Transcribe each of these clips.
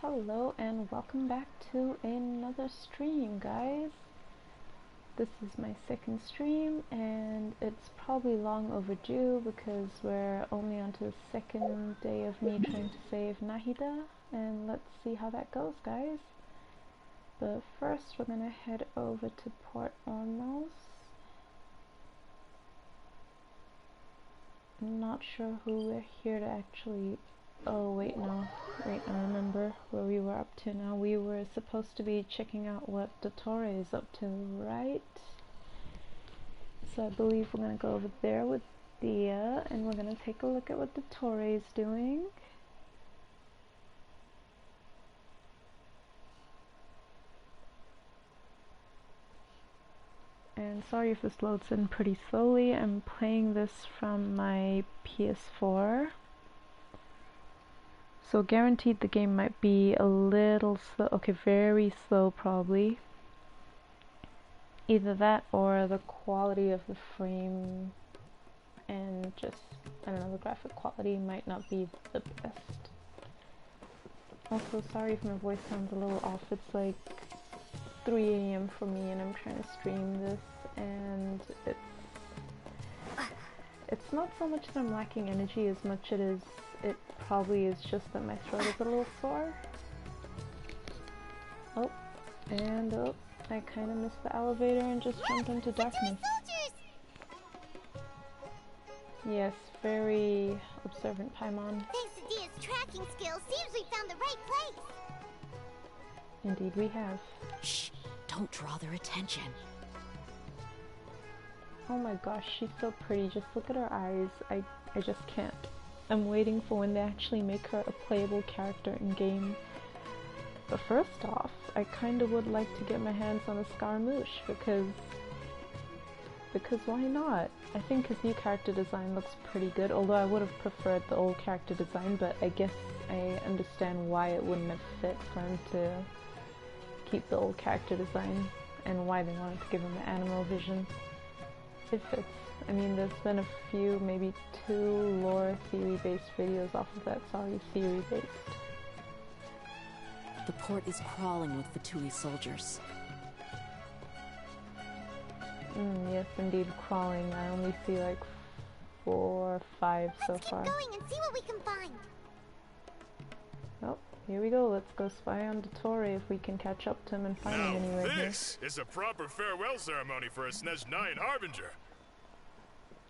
Hello and welcome back to another stream, guys. This is my second stream and it's probably long overdue because we're only on to the second day of me trying to save Nahida, and let's see how that goes, guys. But first we're gonna head over to Port Ormos. I'm not sure who we're here to actually... Oh wait, no. Wait, I remember where we were up to now. We were supposed to be checking out what Dottore is up to, right? So I believe we're gonna go over there with Dia and we're gonna take a look at what Dottore is doing. And sorry if this loads in pretty slowly. I'm playing this from my PS4. So guaranteed the game might be a little slow, okay, very slow probably. Either that or the quality of the frame and just, I don't know, the graphic quality might not be the best. Also, sorry if my voice sounds a little off. It's like 3 AM for me and I'm trying to stream this, and it's not so much that I'm lacking energy as much it probably is just that my throat is a little sore. Oh, and oh, I kind of missed the elevator and just jumped into darkness. Yes, very observant Paimon. Thanks to Dia's tracking skills, seems we found the right place. Indeed we have. Shh, don't draw their attention. Oh my gosh, she's so pretty. Just look at her eyes. I just can't. I'm waiting for when they actually make her a playable character in game. But first off, I kinda would like to get my hands on a Scaramouche because why not? I think his new character design looks pretty good, although I would have preferred the old character design, but I guess I understand why it wouldn't have fit for him to keep the old character design and why they wanted to give him the animal vision. It fits. I mean, there's been a few, maybe 2 lore theory-based videos off of that. Sorry, theory-based. The port is crawling with Fatui soldiers. Yes, indeed, crawling. I only see like 4 or 5 so far. Let's keep going and see what we can find. Oh, here we go. Let's go spy on Dottore if we can catch up to him and find him anyway. This is a proper farewell ceremony for a Snezhnayan Harbinger.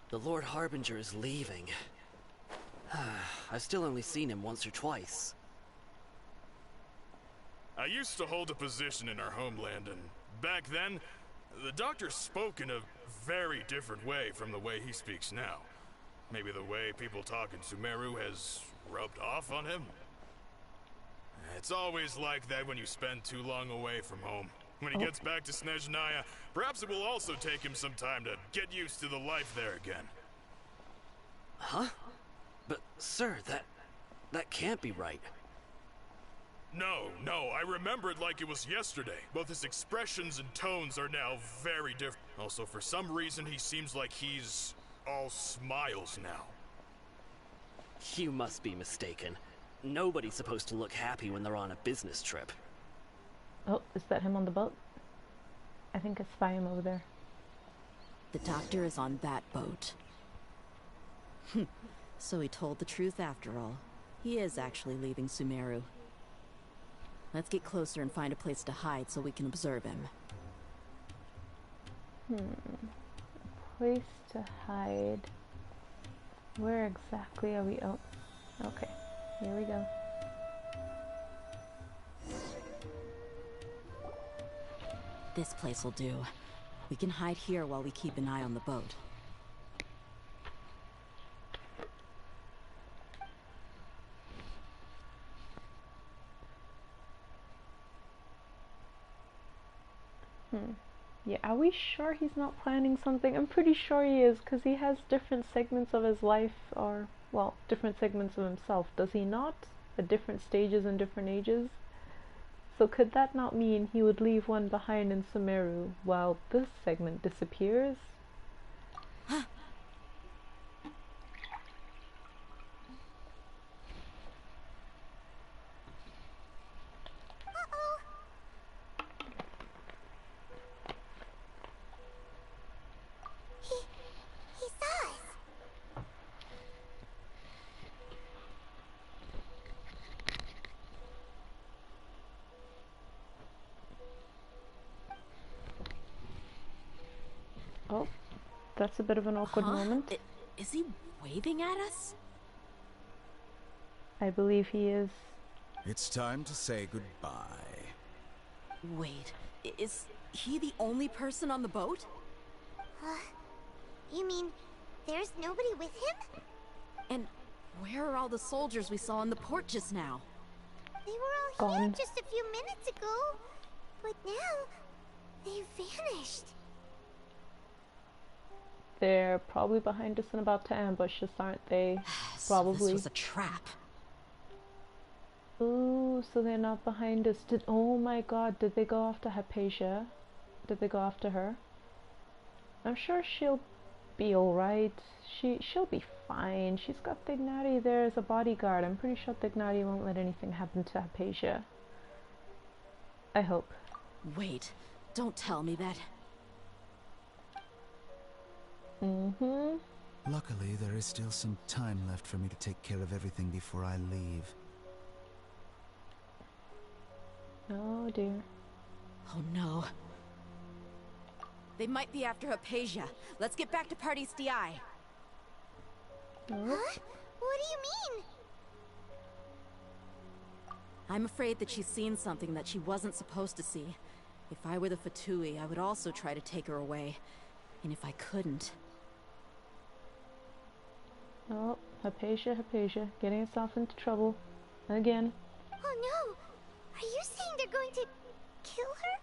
The Lord Harbinger is leaving. I've still only seen him once or twice. I used to hold a position in our homeland, and back then, the doctor spoke in a very different way from the way he speaks now. Maybe the way people talk in Sumeru has rubbed off on him? It's always like that when you spend too long away from home. When he gets back to Snezhnaya, perhaps it will also take him some time to get used to the life there again. Huh? But, sir, that can't be right. No, I remember it like it was yesterday. Both his expressions and tones are now very different. Also, for some reason, he seems like he's all smiles now. You must be mistaken. Nobody's supposed to look happy when they're on a business trip. Oh, is that him on the boat? I think I spy him over there. The doctor is on that boat. So he told the truth after all. He is actually leaving Sumeru. Let's get closer and find a place to hide so we can observe him. Place to hide. Where exactly are we? Oh, okay. Here we go. This place will do. We can hide here while we keep an eye on the boat. Yeah, are we sure he's not planning something? I'm pretty sure he is, because he has different segments of his life, or, well, different segments of himself, does he not? At different stages and different ages? So could that not mean he would leave one behind in Sumeru while this segment disappears? Oh, that's a bit of an awkward moment. Is he waving at us? I believe he is. It's time to say goodbye. Wait, is he the only person on the boat? You mean there's nobody with him? And where are all the soldiers we saw in the port just now? They were all here Gone. just a few minutes ago, but now they've vanished. They're probably behind us and about to ambush us, aren't they? So Probably. this was a trap. Ooh, so they're not behind us. Oh my god, did they go after Hypatia? Did they go after her? I'm sure she'll be alright. She'll be fine. She's got Thignati there as a bodyguard. I'm pretty sure Thignati won't let anything happen to Hypatia. I hope. Wait, don't tell me that. Luckily, there is still some time left for me to take care of everything before I leave. Oh dear. Oh no. They might be after Hypatia. Let's get back to Party's DI. Huh? What do you mean? I'm afraid that she's seen something that she wasn't supposed to see. If I were the Fatui, I would also try to take her away. And if I couldn't... Oh, Hypatia, getting herself into trouble. Again. Oh no! Are you saying they're going to kill her?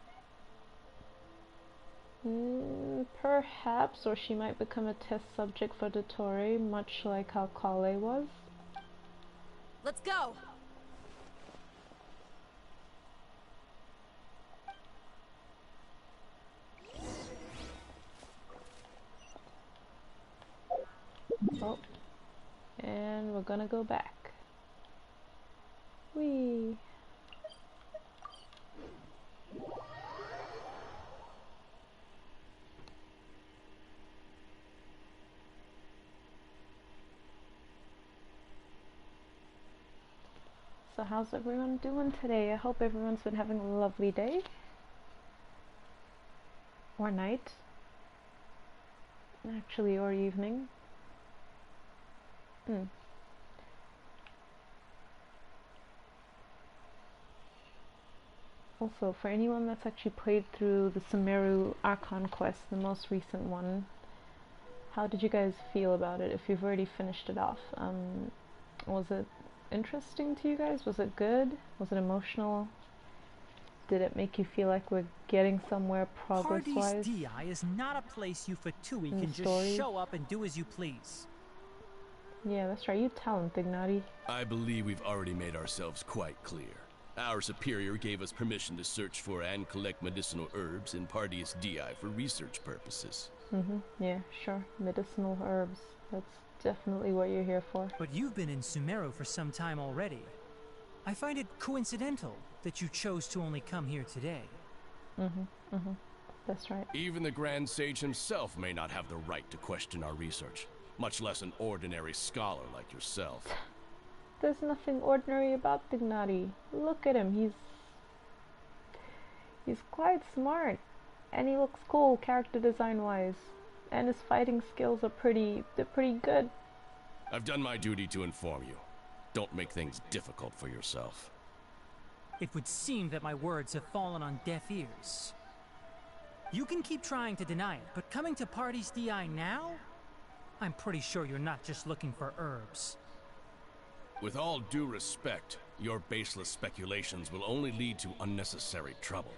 Perhaps, or she might become a test subject for Dottore, much like how Kale was. Let's go! Oh. And we're gonna go back. Whee! So how's everyone doing today? I hope everyone's been having a lovely day. Or night. Actually, or evening. Also, for anyone that's actually played through the Sumeru Archon quest, the most recent one, how did you guys feel about it if you've already finished it off? Was it interesting to you guys? Was it good? Was it emotional? Did it make you feel like we're getting somewhere progress-wise? Party's DI is not a place you Fatui In the can story? just show up and do as you please. Yeah, that's right. You tell him, Thignati. I believe we've already made ourselves quite clear. Our superior gave us permission to search for and collect medicinal herbs in Party's DI for research purposes. Yeah, sure. Medicinal herbs. That's definitely what you're here for. But you've been in Sumeru for some time already. I find it coincidental that you chose to only come here today. That's right. Even the Grand Sage himself may not have the right to question our research, much less an ordinary scholar like yourself. There's nothing ordinary about Thignati. Look at him. He's quite smart. And he looks cool, character design wise. And his fighting skills are they're pretty good. I've done my duty to inform you. Don't make things difficult for yourself. It would seem that my words have fallen on deaf ears. You can keep trying to deny it, but coming to Party's DI now? I'm pretty sure you're not just looking for herbs. With all due respect, your baseless speculations will only lead to unnecessary trouble.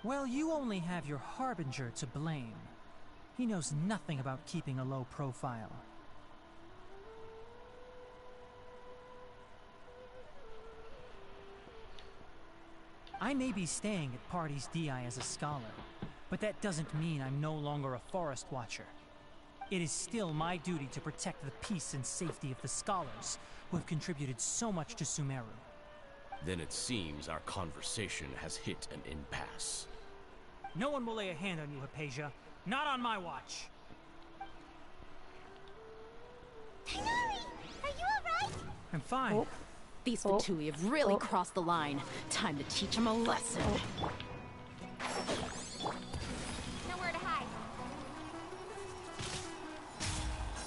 Well, you only have your Harbinger to blame. He knows nothing about keeping a low profile. I may be staying at Party's DI as a scholar, but that doesn't mean I'm no longer a forest watcher. It is still my duty to protect the peace and safety of the scholars who have contributed so much to Sumeru. Then it seems our conversation has hit an impasse. No one will lay a hand on you, Hypatia. Not on my watch. Tighnari, are you alright? I'm fine. Oh. These Oh. Fatui have really Oh. crossed the line. Time to teach them a lesson. Nowhere to hide.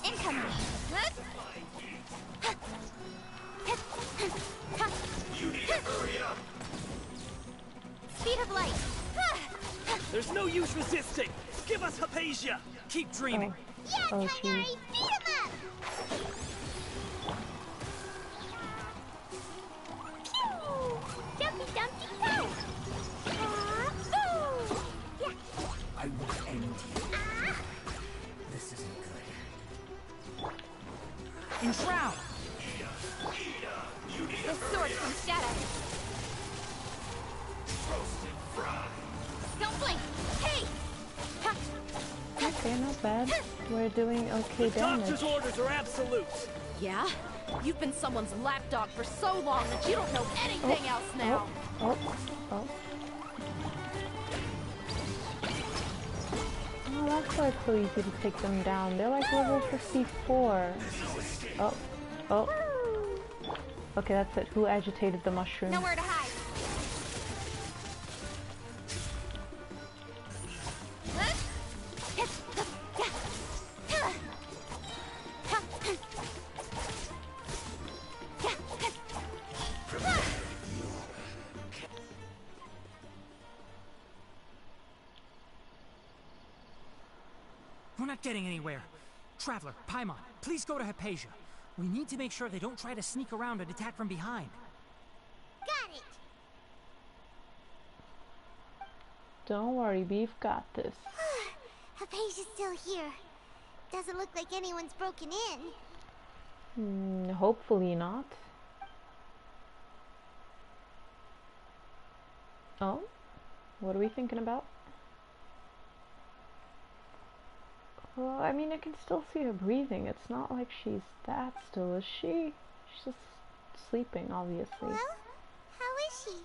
Incoming. You need to hurry up. Speed of light. There's no use resisting. Give us Hypatia. Keep dreaming. Yeah, Oh, Tighnari, geez. beat him up! Pew! Jumpy Dumpty Go! Boo! Yeah. I will end you. Ah! This isn't good. Enshroud! The sword from shadow. Roasted fry. Don't blink! Hey! Ha! Okay, not bad. We're doing okay damage. Doctor's orders are absolute. Yeah? You've been someone's lapdog for so long that you don't know anything else now. Oh. Oh, that's why it's so easy to take them down. They're like level 54. Oh. Oh. Okay, that's it. Who agitated the mushroom? Nowhere to hide. We're not getting anywhere. Traveler, Paimon, please go to Hypatia. We need to make sure they don't try to sneak around and attack from behind. Got it. Don't worry, we've got this. Hypatia's still here. Doesn't look like anyone's broken in. Hopefully not. Oh? What are we thinking about? Well, I mean, I can still see her breathing. It's not like she's that still, is she? She's just sleeping, obviously. Well, how is she?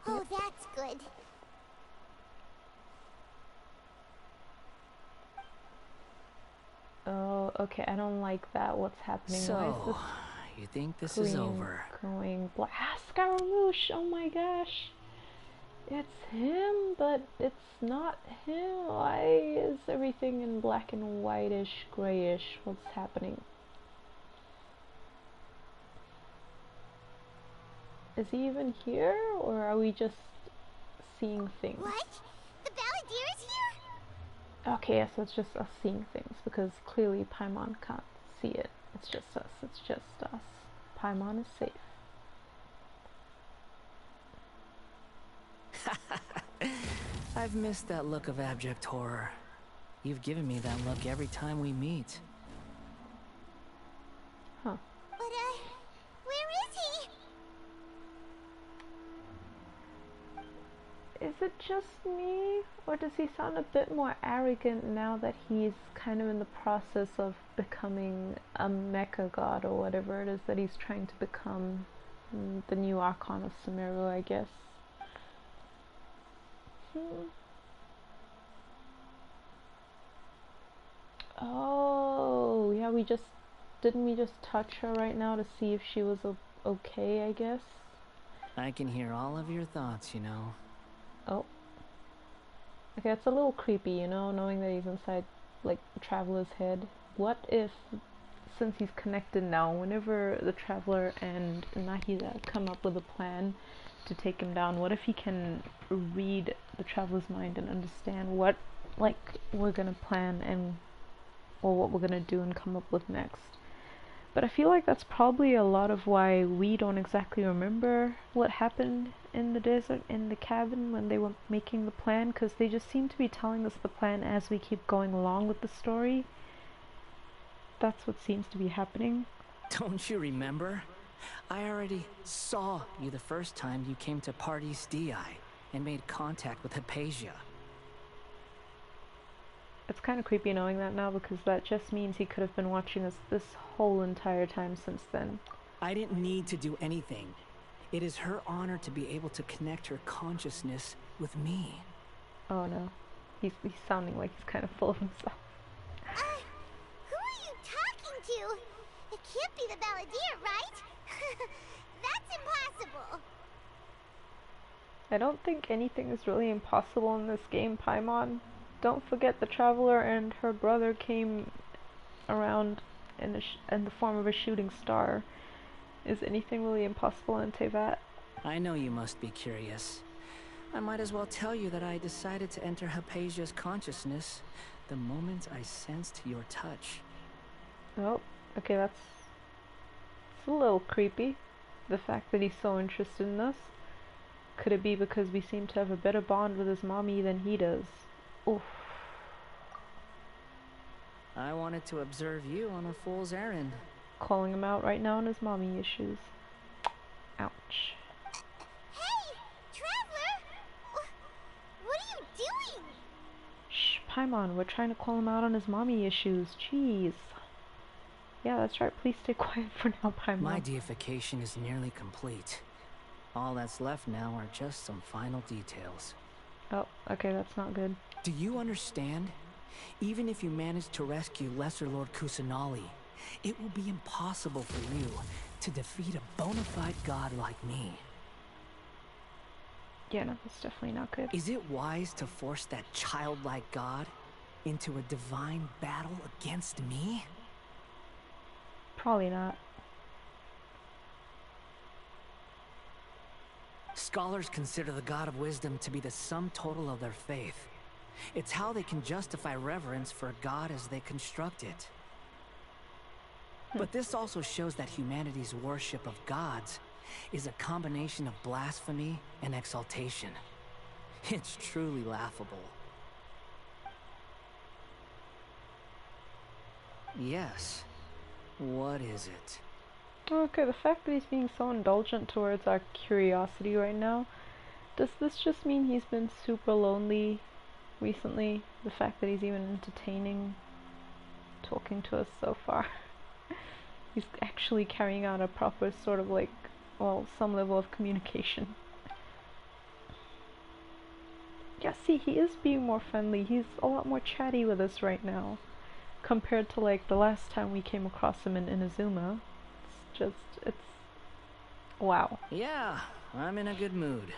Oh, that's good. Oh, okay, I don't like that. What's happening? Why is So, this you think this is screen over? going black? Ah, Scaramouche! Oh my gosh! It's him, but it's not him. Why is everything in black and whitish, grayish? What's happening? Is he even here, or are we just seeing things? What? The Balladeer is here? Okay, yeah, so it's just us seeing things, because clearly Paimon can't see it. It's just us. It's just us. Paimon is safe. I've missed that look of abject horror. You've given me that look every time we meet. Huh. But, where is he? Is it just me, or does he sound a bit more arrogant now that he's kind of in the process of becoming a mecha god, or whatever it is that he's trying to become, the new Archon of Sumeru, I guess. Oh, yeah, didn't we just touch her right now to see if she was okay, I guess? I can hear all of your thoughts, you know. Oh. Okay, it's a little creepy, you know, knowing that he's inside, like, the Traveler's head. What if, since he's connected now, whenever the Traveler and Nahida come up with a plan to take him down, what if he can read the Traveler's mind and understand what, like, we're gonna plan and, or what we're gonna do and come up with next? But I feel like that's probably a lot of why we don't exactly remember what happened in the desert, in the cabin, when they were making the plan, because they just seem to be telling us the plan as we keep going along with the story. That's what seems to be happening. Don't you remember? I already saw you the first time you came to Party's DI and made contact with Hypatia. It's kind of creepy knowing that now, because that just means he could have been watching us this whole entire time since then. I didn't need to do anything. It is her honor to be able to connect her consciousness with me. Oh no. He's sounding like he's kind of full of himself. can't be the Balladeer, right? That's impossible. I don't think anything is really impossible in this game, Paimon. Don't forget the Traveler and her brother came around in the form of a shooting star. Is anything really impossible in Tevat? I know you must be curious. I might as well tell you that I decided to enter Hypatia's consciousness the moment I sensed your touch. Oh, okay, it's a little creepy. The fact that he's so interested in us. Could it be because we seem to have a better bond with his mommy than he does? Oof. I wanted to observe you on a fool's errand. Calling him out right now on his mommy issues. Ouch. Hey, Traveler! What are you doing? Shh, Paimon, we're trying to call him out on his mommy issues. Jeez. Yeah, that's right. Please stay quiet for now, Paimon. My deification is nearly complete. All that's left now are just some final details. Oh, okay, that's not good. Do you understand? Even if you manage to rescue Lesser Lord Kusanali, it will be impossible for you to defeat a bona fide god like me. Yeah, no, that's definitely not good. Is it wise to force that childlike god into a divine battle against me? Probably not. Scholars consider the God of Wisdom to be the sum total of their faith. It's how they can justify reverence for a god as they construct it. But this also shows that humanity's worship of gods is a combination of blasphemy and exaltation. It's truly laughable. Yes. What is it? Okay, the fact that he's being so indulgent towards our curiosity right now, does this just mean he's been super lonely recently? The fact that he's even entertaining talking to us so far. He's actually carrying out a proper sort of like, well, some level of communication. Yeah, see, he is being more friendly. He's a lot more chatty with us right now, compared to like the last time we came across him in Inazuma. It's wow. Yeah, I'm in a good mood,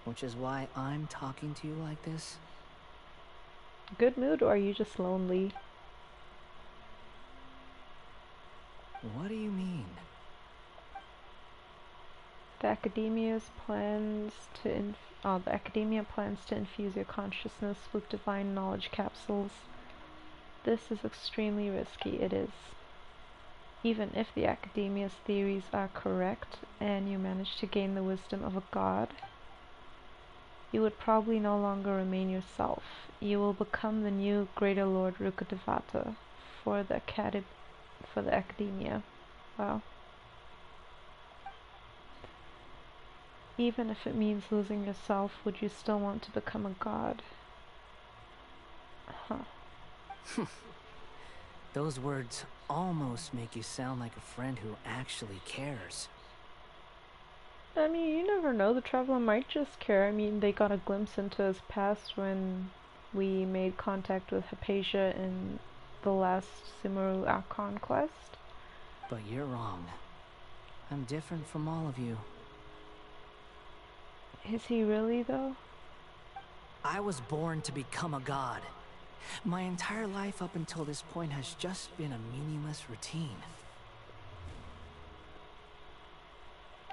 which is why I'm talking to you like this. Good mood, or are you just lonely? What do you mean? The academia plans to infuse your consciousness with divine knowledge capsules. This is extremely risky, it is. Even if the academia's theories are correct, and you manage to gain the wisdom of a god, you would probably no longer remain yourself. You will become the new Greater Lord Rukkhadevata for the academia. Wow. Even if it means losing yourself, would you still want to become a god? Huh. Those words almost make you sound like a friend who actually cares. I mean, you never know. The Traveler might just care. I mean, they got a glimpse into his past when we made contact with Hypatia in the last Sumeru Archon quest. But you're wrong. I'm different from all of you. Is he really, though? I was born to become a god. My entire life up until this point has just been a meaningless routine.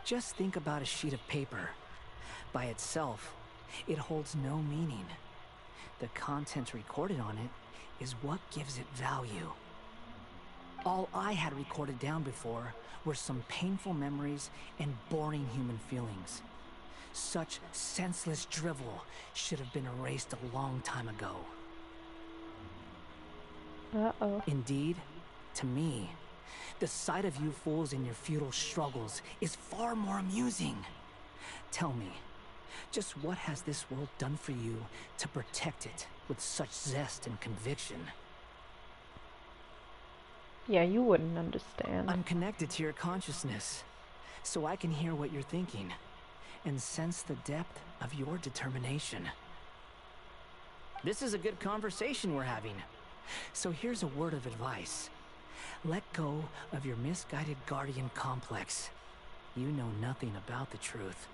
Just think about a sheet of paper. By itself, it holds no meaning. The content recorded on it is what gives it value. All I had recorded down before were some painful memories and boring human feelings. Such senseless drivel should have been erased a long time ago. Uh-oh. Indeed, to me, the sight of you fools in your futile struggles is far more amusing. Tell me, just what has this world done for you to protect it with such zest and conviction? Yeah, you wouldn't understand. I'm connected to your consciousness, so I can hear what you're thinking, and sense the depth of your determination. This is a good conversation we're having. So here's a word of advice. Let go of your misguided guardian complex. You know nothing about the truth.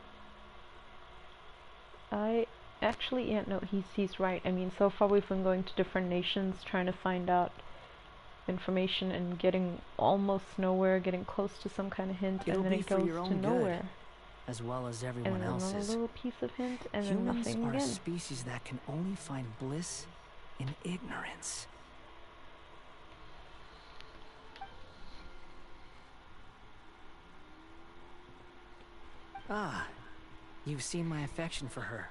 Yeah, no, he's right. I mean, so far we've been going to different nations trying to find out information and getting almost nowhere, getting close to some kind of hint, It'll and then be it for goes your to own nowhere. good, as well as And everyone then another else's. little piece of hint, and then Humans nothing are a again. species that can only find bliss in ignorance. Ah, you've seen my affection for her.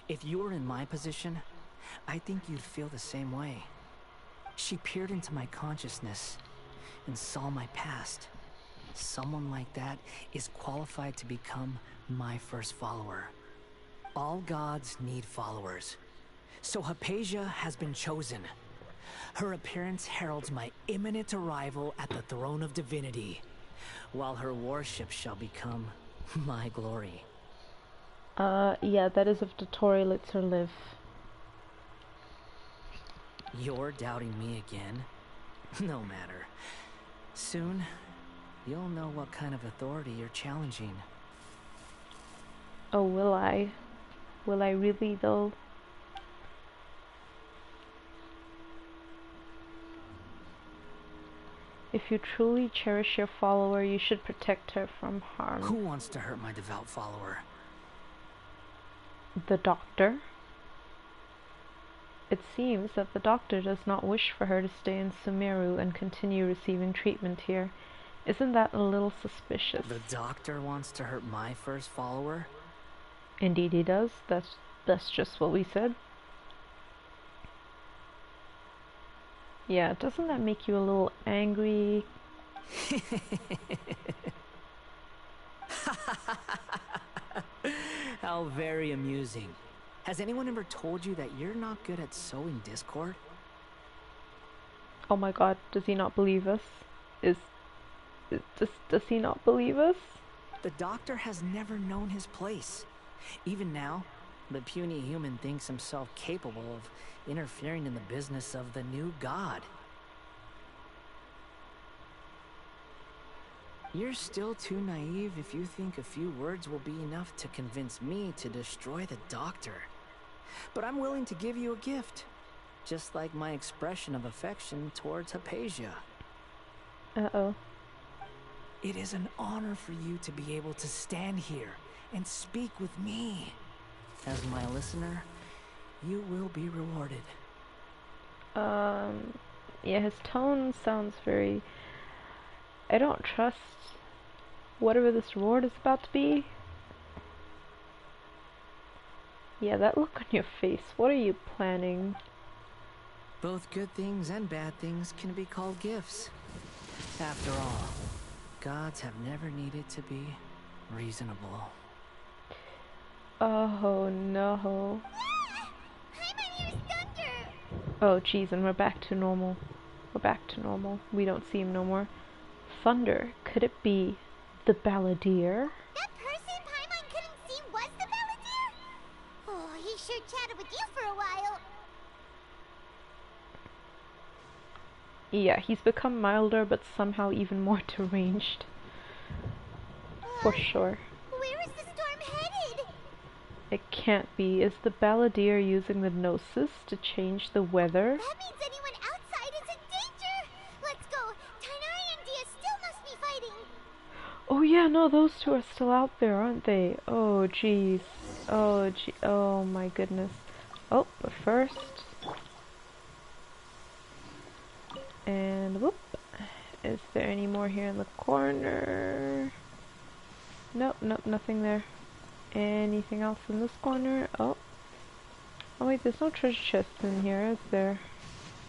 If you were in my position, I think you'd feel the same way. She peered into my consciousness and saw my past. Someone like that is qualified to become my first follower. All gods need followers. So Hypatia has been chosen. Her appearance heralds my imminent arrival at the throne of divinity, while her worship shall become my glory. Yeah, that is if Dottore lets her live. You're doubting me again? No matter. Soon, you'll know what kind of authority you're challenging. Oh, will I? Will I really, though? If you truly cherish your follower, you should protect her from harm. Who wants to hurt my devout follower? The doctor? It seems that the doctor does not wish for her to stay in Sumeru and continue receiving treatment here. Isn't that a little suspicious? The doctor wants to hurt my first follower? Indeed he does. That's just what we said. Yeah, doesn't that make you a little angry? How very amusing. Has anyone ever told you that you're not good at sowing discord? Oh my god, does he not believe us? Does he not believe us? The doctor has never known his place. Even now, the puny human thinks himself capable of interfering in the business of the new god. You're still too naive if you think a few words will be enough to convince me to destroy the doctor. But I'm willing to give you a gift, just like my expression of affection towards Hypatia. Uh-oh. It is an honor for you to be able to stand here and speak with me. As my listener, you will be rewarded. Yeah, his tone sounds very... I don't trust whatever this reward is about to be. Yeah, that look on your face. What are you planning? Both good things and bad things can be called gifts. After all, gods have never needed to be reasonable. Oh no. Paimon hears thunder! Oh jeez, and we're back to normal. We're back to normal. We don't see him no more. Thunder. Could it be the balladeer? That person Paimon couldn't see was the balladeer? Oh, he sure chatted with you for a while. Yeah, he's become milder, but somehow even more deranged. For sure. Where is the storm headed? It can't be. Is the balladeer using the gnosis to change the weather? That means anyone outside is in danger! Let's go! Tainari and Dia still must be fighting! Oh yeah, no, those two are still out there, aren't they? Oh jeez. Oh my goodness. Oh, but first... And whoop. Is there any more here in the corner? Nope, nothing there. Anything else in this corner? Oh. Oh wait, there's no treasure chests in here, is there?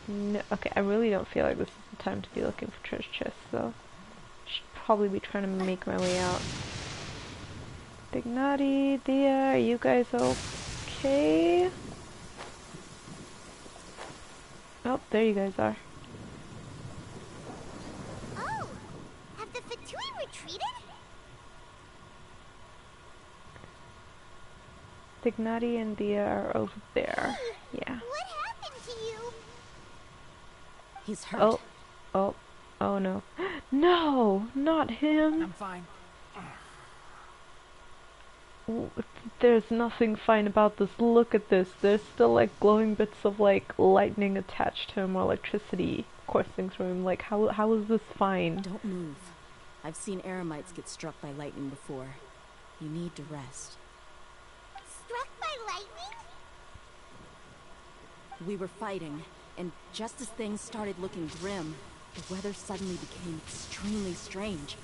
No. Okay, I really don't feel like this is the time to be looking for treasure chests, though. Should probably be trying to make my way out. Dignati, Dia, are you guys okay? Oh, there you guys are. Oh! Have the Fatui retreated? Dignati and Dia are over there. Hey, Yeah. what happened to you? He's hurt. Oh. Oh. Oh no. No! Not him! I'm fine. There's nothing fine about this. Look at this. There's still like glowing bits of like lightning attached to him or electricity coursing through him. Like how is this fine? Don't move. I've seen eremites get struck by lightning before. You need to rest. Struck by lightning? We were fighting, and just as things started looking grim, the weather suddenly became extremely strange.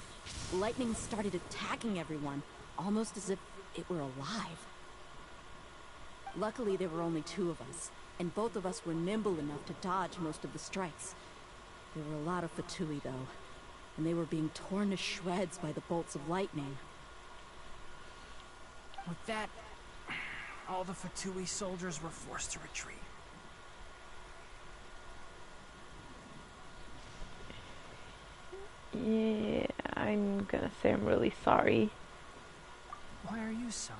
Lightning started attacking everyone, almost as if it were alive. Luckily, there were only 2 of us, and both of us were nimble enough to dodge most of the strikes. There were a lot of Fatui, though, and they were being torn to shreds by the bolts of lightning. With that, all the Fatui soldiers were forced to retreat. Yeah, I'm gonna say I'm really sorry. Why are you sorry?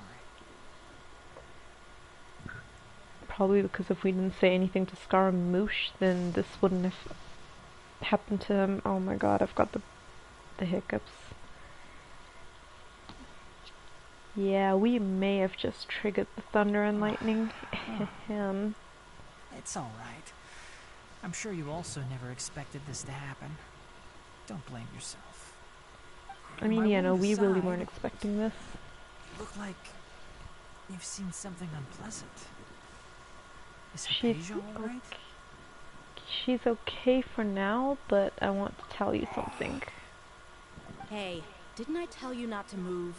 Probably because if we didn't say anything to Scaramouche, then this wouldn't have happened to him. Oh my god, I've got the hiccups. Yeah, we may have just triggered the thunder and lightning. It's alright. I'm sure you also never expected this to happen. Don't blame yourself. I mean, My yeah, no, wound we really aside, weren't expecting this. You look like you've seen something unpleasant. Is She's Hypatia alright? She's okay for now, but I want to tell you something. Hey, didn't I tell you not to move?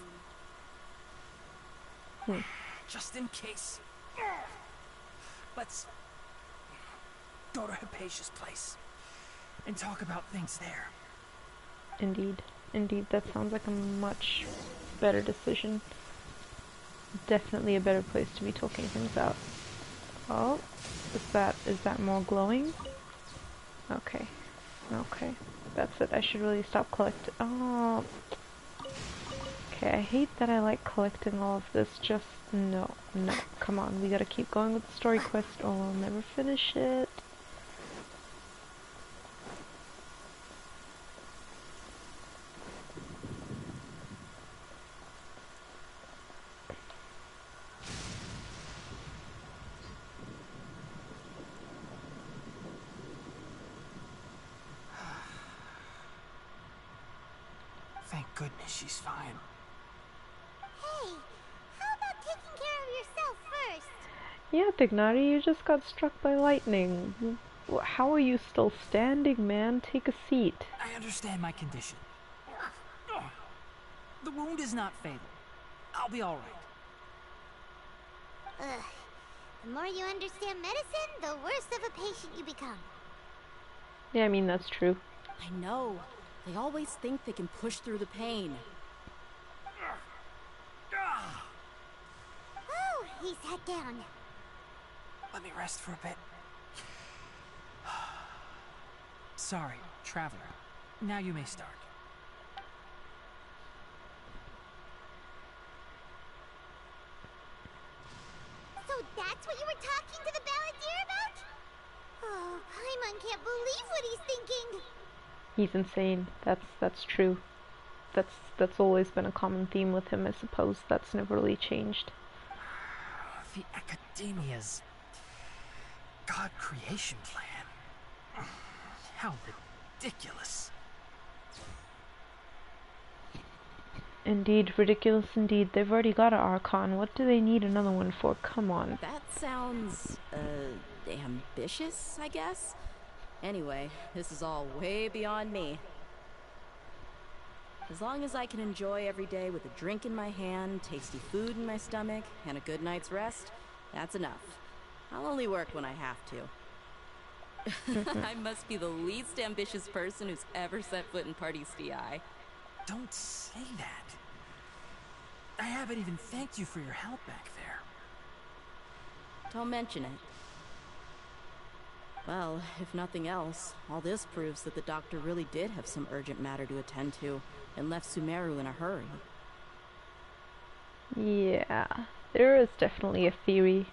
Just in case. Let's go to Hypatia's place and talk about things there. Indeed. Indeed, that sounds like a much better decision. Definitely a better place to be talking things out. Oh, is that more glowing? Okay. Okay. That's it. I should really stop collecting. Oh. Okay, I hate that I like collecting all of this. Just no. Come on, we gotta keep going with the story quest or we'll never finish it. Thank goodness she's fine. Hey, how about taking care of yourself first? Yeah, Dignari, you just got struck by lightning. How are you still standing, man? Take a seat. I understand my condition. The wound is not fatal. I'll be alright. Ugh. The more you understand medicine, the worse of a patient you become. Yeah, I mean, that's true. I know. They always think they can push through the pain. Oh, he sat down. Let me rest for a bit. Sorry, traveler. Now you may start. So that's what you were talking to the Balladeer about? Oh, Paimon can't believe what he's thinking. He's insane. That's true. That's always been a common theme with him, I suppose. That's never really changed. The Academia's God creation plan. How ridiculous. Indeed, ridiculous indeed. They've already got an Archon. What do they need another one for? Come on. That sounds, ambitious, I guess? Anyway, this is all way beyond me. As long as I can enjoy every day with a drink in my hand, tasty food in my stomach, and a good night's rest, that's enough. I'll only work when I have to. I must be the least ambitious person who's ever set foot in Party's DI. Don't say that. I haven't even thanked you for your help back there. Don't mention it. Well, if nothing else, all this proves that the doctor really did have some urgent matter to attend to, and left Sumeru in a hurry. Yeah, there is definitely a theory.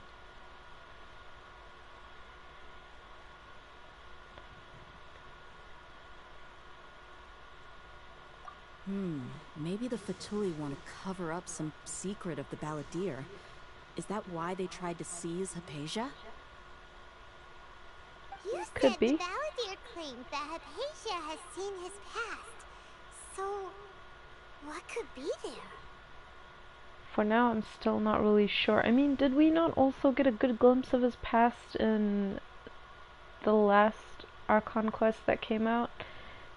Maybe the Fatui want to cover up some secret of the Balladeer. Is that why they tried to seize Hypatia? You Could said be. the Balladeer claimed that Hypatia has seen his past. So, what could be there? For now, I'm still not really sure. I mean, did we not also get a good glimpse of his past in the last Archon quest that came out?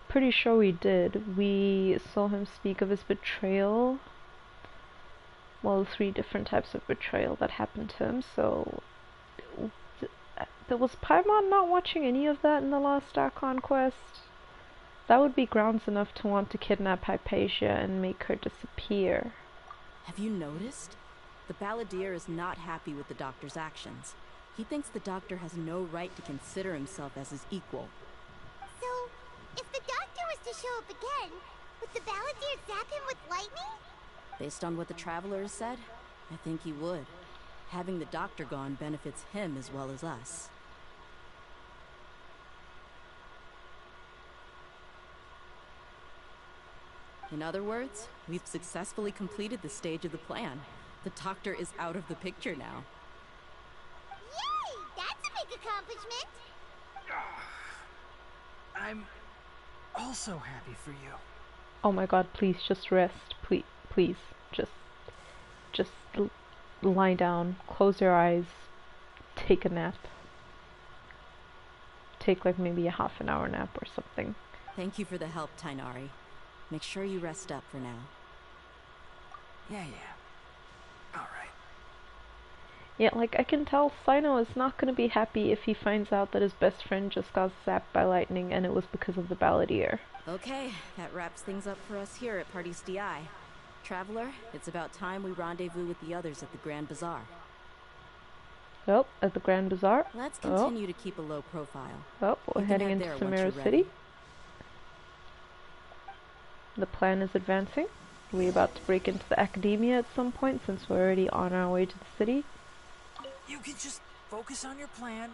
Pretty sure we did. We saw him speak of his betrayal. Well, 3 different types of betrayal that happened to him, so... Was Paimon not watching any of that in the last Archon quest? That would be grounds enough to want to kidnap Hypatia and make her disappear. Have you noticed? The Balladeer is not happy with the Doctor's actions. He thinks the Doctor has no right to consider himself as his equal. So, if the Doctor was to show up again, would the Balladeer zap him with lightning? Based on what the Traveler has said, I think he would. Having the Doctor gone benefits him as well as us. In other words, we've successfully completed the stage of the plan. The Doctor is out of the picture now. Yay! That's a big accomplishment! I'm also happy for you. Oh my god, please just rest. Please. Just lie down, close your eyes, take a nap. Take like maybe a half an hour nap or something. Thank you for the help, Tainari. Make sure you rest up for now. Yeah. Alright. Yeah, like I can tell Sino is not gonna be happy if he finds out that his best friend just got zapped by lightning and it was because of the Balladeer. Okay, that wraps things up for us here at Party's DI. Traveler, it's about time we rendezvous with the others at the Grand Bazaar. Oh, at the Grand Bazaar. Let's continue to keep a low profile. Oh, we're You can heading head into there once Sumeru you're City. ready. The plan is advancing. Are we about to break into the academia at some point since we're already on our way to the city? You can just focus on your plan.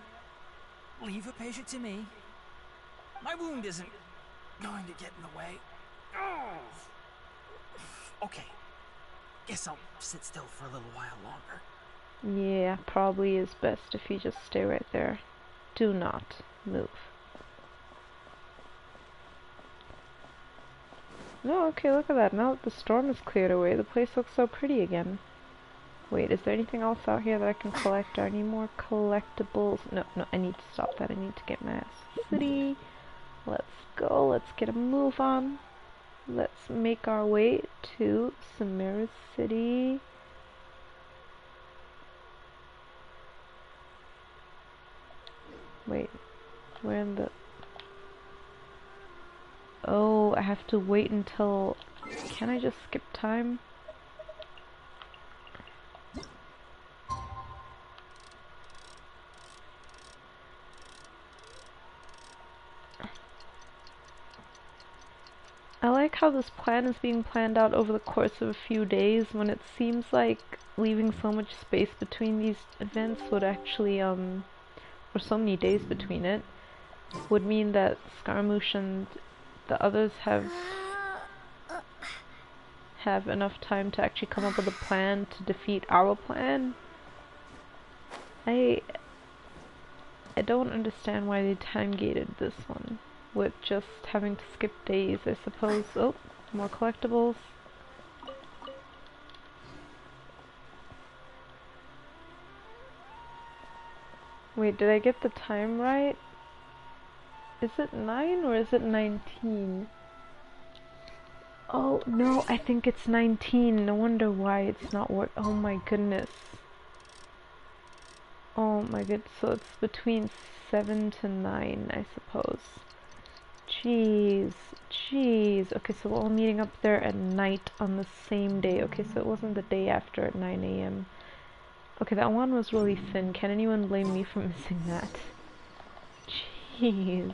Leave Hypatia to me. My wound isn't going to get in the way. Oh. Okay. Guess I'll sit still for a little while longer. Yeah, probably is best if you just stay right there. Do not move. No, okay, look at that. Now that the storm is cleared away, the place looks so pretty again. Wait, is there anything else out here that I can collect? Are any more collectibles? No, I need to stop that. I need to get my ass city. Let's go. Let's get a move on. Let's make our way to Sumeru City. Wait, where in the... Oh, I have to wait until... Can I just skip time? I like how this plan is being planned out over the course of a few days when it seems like leaving so much space between these events would actually, or so many days between it, would mean that Scaramouche and the others have enough time to actually come up with a plan to defeat our plan. I don't understand why they time-gated this one with just having to skip days, I suppose. Oh, more collectibles. Wait, did I get the time right? Is it 9 or is it 19? Oh, no, I think it's 19. No wonder why it's not oh my goodness. Oh my god, so it's between 7 to 9, I suppose. Jeez. Okay, so we're all meeting up there at night on the same day. Okay, so it wasn't the day after at 9 AM. Okay, that one was really thin. Can anyone blame me for missing that? Jeez.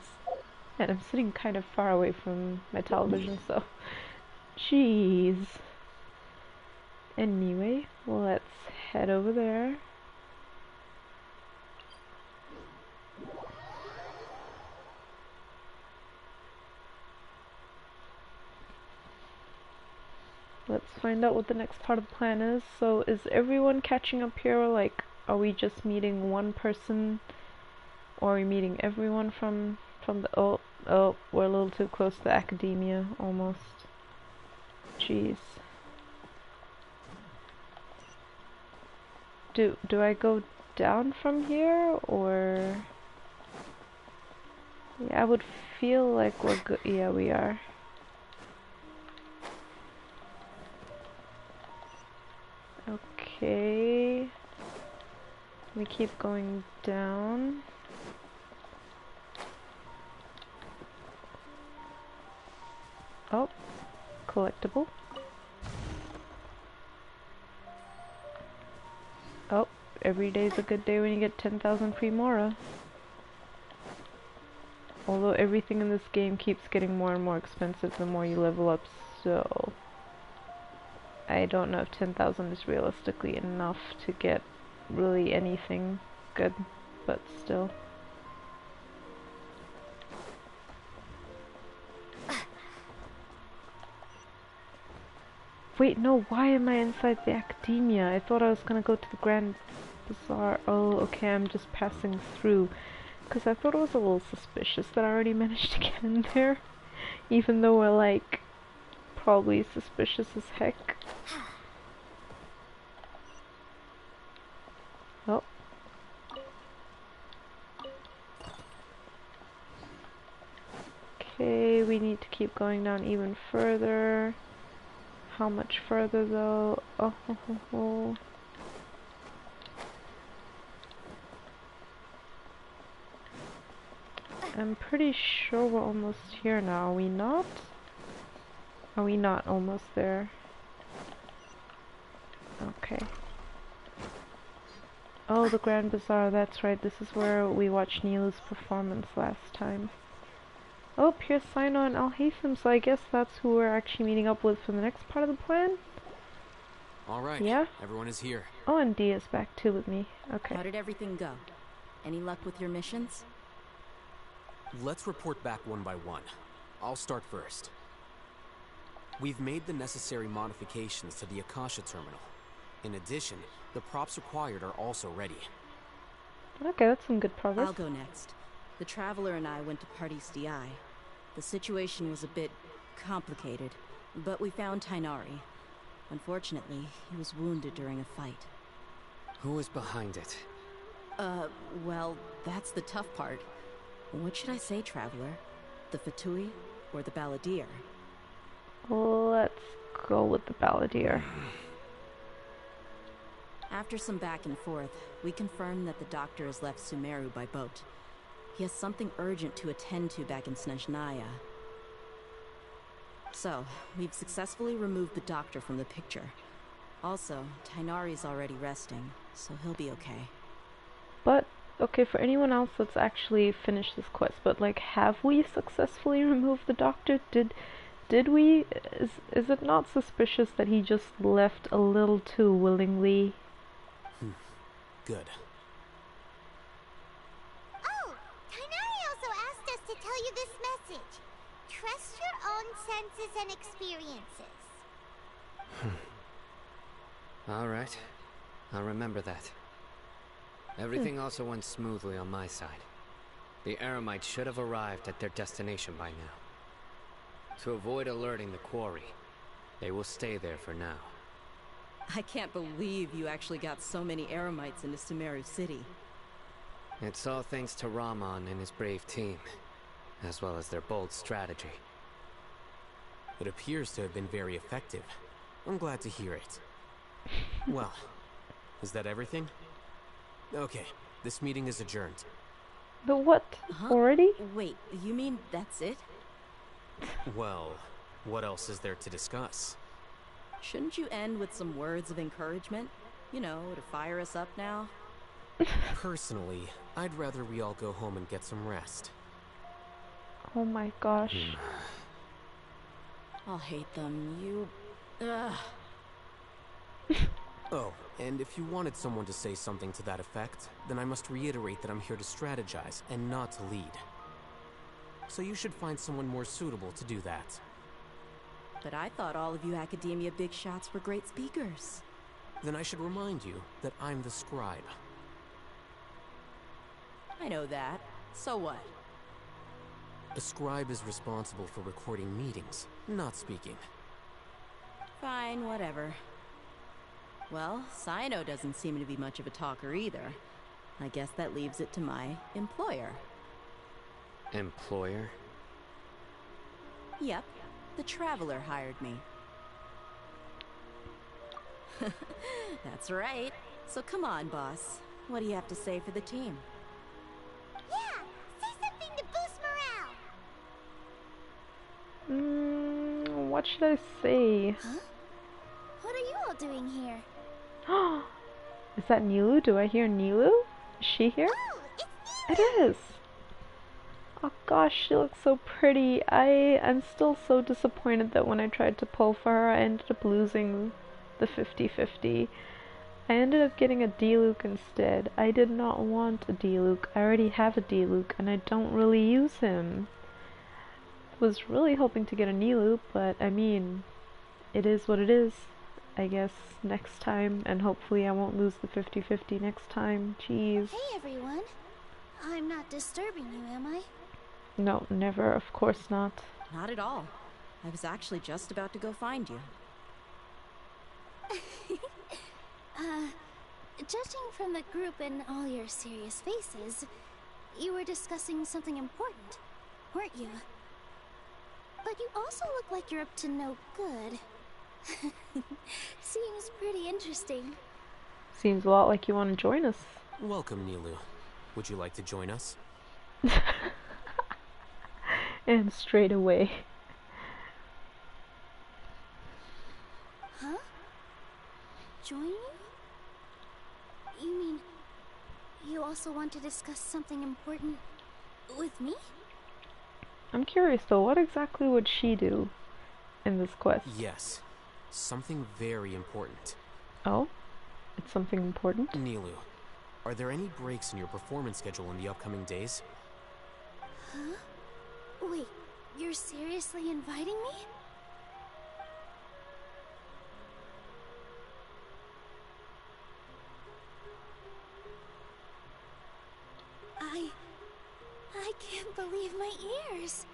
And I'm sitting kind of far away from my television, so... Jeez. Anyway, let's head over there. find out what the next part of the plan is. So is everyone catching up here, or like, are we just meeting one person, or are we meeting everyone from the, oh, we're a little too close to academia, almost. Jeez. Do I go down from here, or... Yeah, I would feel like we're good. Yeah, we are. Okay. We keep going down. Oh, collectible. Oh, every day's a good day when you get 10,000 free Mora. Although everything in this game keeps getting more and more expensive the more you level up, so... I don't know if 10,000 is realistically enough to get really anything good, but still. Wait, no, why am I inside the academia? I thought I was gonna go to the Grand Bazaar. Oh, okay, I'm just passing through. Because I thought it was a little suspicious that I already managed to get in there. Even though we're like, probably suspicious as heck. Oh. Okay, we need to keep going down even further. How much further though? Oh, ho, ho, ho. I'm pretty sure we're almost here now, are we not? Are we not almost there? Okay. Oh, the Grand Bazaar, that's right, this is where we watched Neela's performance last time. Oh, here's Sino and Al-Haytham, so I guess that's who we're actually meeting up with for the next part of the plan? Alright, yeah? Everyone is here. Oh, and Dia's back too with me. Okay. How did everything go? Any luck with your missions? Let's report back one by one. I'll start first. We've made the necessary modifications to the Akasha terminal. In addition, the props required are also ready. Okay, that's some good progress. I'll go next. The Traveler and I went to Party's DI. The situation was a bit complicated, but we found Tainari. Unfortunately, he was wounded during a fight. Who was behind it? Well, that's the tough part. What should I say, Traveler? The Fatui or the Balladeer? Let's go with the Balladeer. After some back and forth, we confirmed that the doctor has left Sumeru by boat. He has something urgent to attend to back in Snezhnaya. So, we've successfully removed the doctor from the picture. Also, Tainari's already resting, so he'll be okay. But, okay, for anyone else that's actually finished this quest, but like, have we successfully removed the doctor? Did we? Is it not suspicious that he just left a little too willingly? Good. Oh, Tainari also asked us to tell you this message. Trust your own senses and experiences. Alright. I'll remember that. Everything also went smoothly on my side. The Eremites should have arrived at their destination by now. To avoid alerting the quarry, they will stay there for now. I can't believe you actually got so many Eremites into Sumeru City. It's all thanks to Rahman and his brave team, as well as their bold strategy. It appears to have been very effective. I'm glad to hear it. Well, is that everything? Okay, this meeting is adjourned. The what? Already? Wait, you mean that's it? Well, what else is there to discuss? Shouldn't you end with some words of encouragement? You know, to fire us up now? Personally, I'd rather we all go home and get some rest. Oh my gosh. I'll hate them, you... Ugh. Oh, and if you wanted someone to say something to that effect, then I must reiterate that I'm here to strategize and not to lead. So you should find someone more suitable to do that. But I thought all of you Academia big shots were great speakers. Then I should remind you that I'm the scribe. I know that. So what? A scribe is responsible for recording meetings, not speaking. Fine, whatever. Well, Sino doesn't seem to be much of a talker either. I guess that leaves it to my employer. Employer? Yep, the Traveler hired me. That's right. So come on, boss. What do you have to say for the team? Yeah, say something to boost morale. What should I say? Huh? What are you all doing here? Is that Nilu? Do I hear Nilu? Is she here? Oh, it's It Nina! is! Oh gosh, she looks so pretty. I'm still so disappointed that when I tried to pull for her, I ended up losing the 50-50. I ended up getting a D-Luke instead. I did not want a D-Luke. I already have a D-Luke and I don't really use him. Was really hoping to get a Nilu, but I mean, it is what it is. I guess next time, and hopefully I won't lose the 50-50 next time. Jeez. Hey everyone. I'm not disturbing you, am I? No, never, of course not. Not at all. I was actually just about to go find you. Judging from the group and all your serious faces, you were discussing something important, weren't you? But you also look like you're up to no good. Seems pretty interesting. Seems a lot like you want to join us. Welcome, Nilu. Would you like to join us? And straight away. Huh? Join you? You mean you also want to discuss something important with me? I'm curious though, what exactly would she do in this quest? Yes. Something very important. Oh? It's something important? Nilu, are there any breaks in your performance schedule in the upcoming days? Huh? Wait, you're seriously inviting me? I can't believe my ears.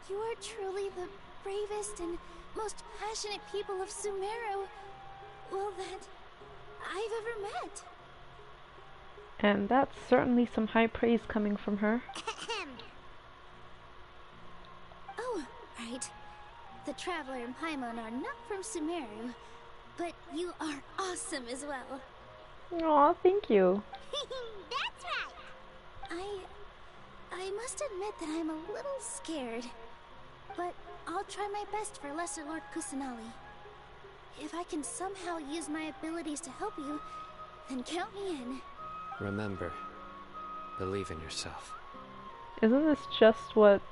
You are truly the bravest and most passionate people of Sumeru, well, that I've ever met. And that's certainly some high praise coming from her. Oh, right. The Traveler and Paimon are not from Sumeru, but you are awesome as well. Aw, thank you. That's right. I must admit that I'm a little scared, but I'll try my best for Lesser Lord Kusanali. If I can somehow use my abilities to help you, then count me in. Remember, believe in yourself. Isn't this just what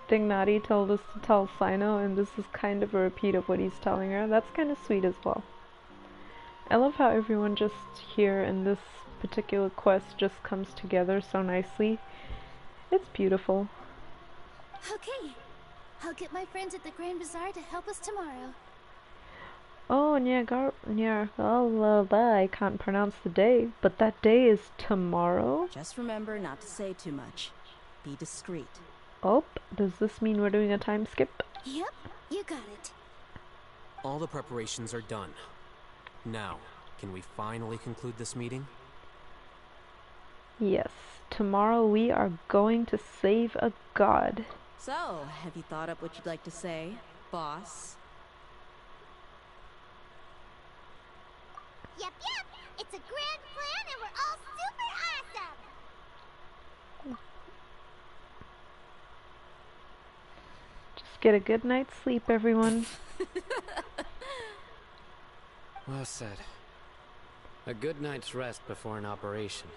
Dignati told us to tell Sino, and this is kind of a repeat of what he's telling her? That's kind of sweet as well. I love how everyone just here in this particular quest just comes together so nicely. It's beautiful. Okay, I'll get my friends at the Grand Bazaar to help us tomorrow. Oh, I can't pronounce the day, but that day is tomorrow? Just remember not to say too much. Be discreet. Oh, does this mean we're doing a time skip? Yep, you got it. All the preparations are done. Now, can we finally conclude this meeting? Yes, tomorrow we are going to save a god. So, have you thought up what you'd like to say, boss? Yep. It's a grand plan and we're all super awesome. Just get a good night's sleep, everyone. Well said. A good night's rest before an operation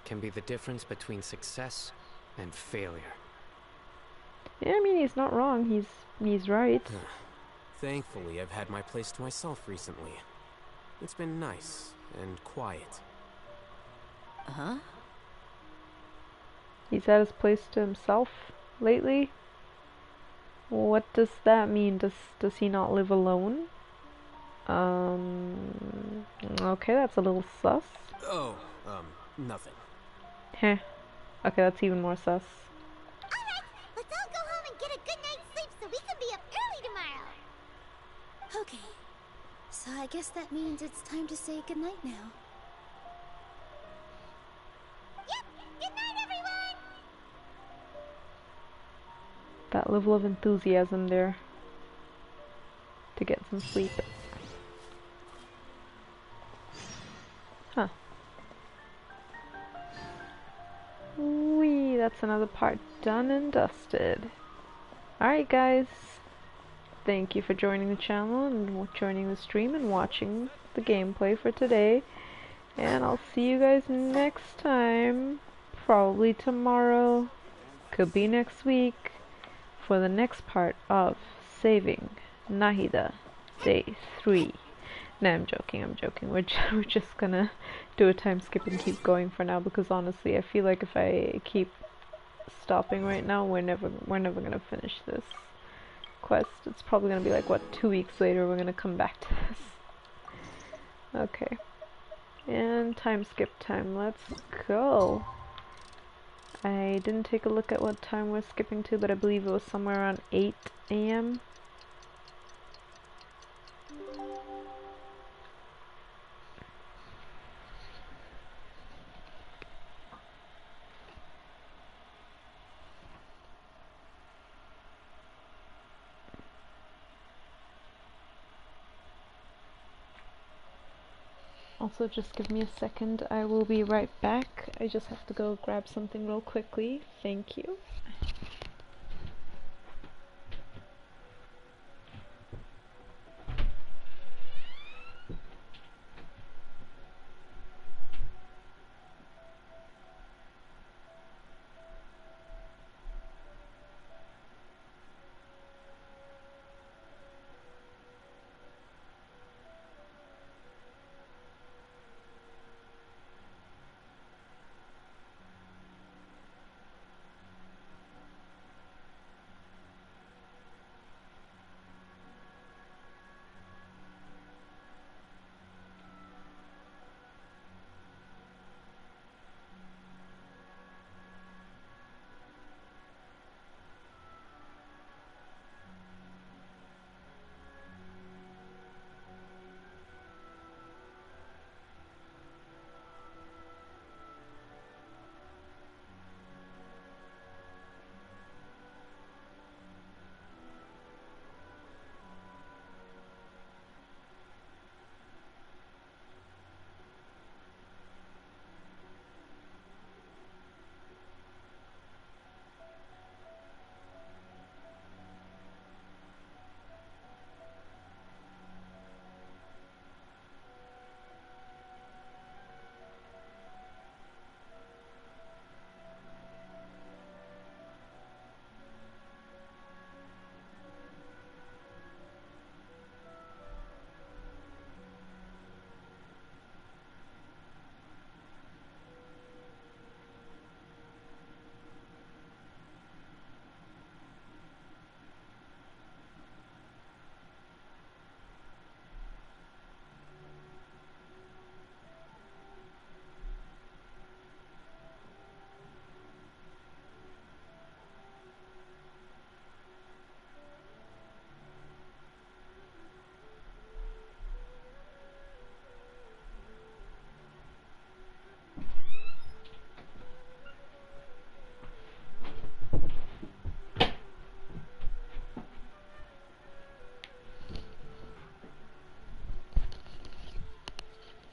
can be the difference between success and failure. Yeah, I mean, he's not wrong. He's right. Thankfully, I've had my place to myself recently. It's been nice and quiet. Uh-huh. He's had his place to himself lately. What does that mean? Does he not live alone? Okay, that's a little sus. Oh, nothing. Heh. Okay, that's even more sus. Alright, let's all go home and get a good night's sleep so we can be up early tomorrow. Okay, so I guess that means it's time to say goodnight now. Yep, good night everyone! That level of enthusiasm there to get some sleep. Huh. Wee, that's another part done and dusted. Alright guys, thank you for joining the channel and joining the stream and watching the gameplay for today. And I'll see you guys next time, probably tomorrow, could be next week, for the next part of Saving Nahida, Day 3. No, I'm joking. We're just gonna do a time skip and keep going for now, because honestly I feel like if I keep stopping right now, we're never gonna finish this quest. It's probably gonna be like, what, 2 weeks later we're gonna come back to this. Okay. And time skip time, let's go. I didn't take a look at what time we're skipping to, but I believe it was somewhere around 8 AM. Also, just give me a second, I will be right back. I just have to go grab something real quickly. Thank you.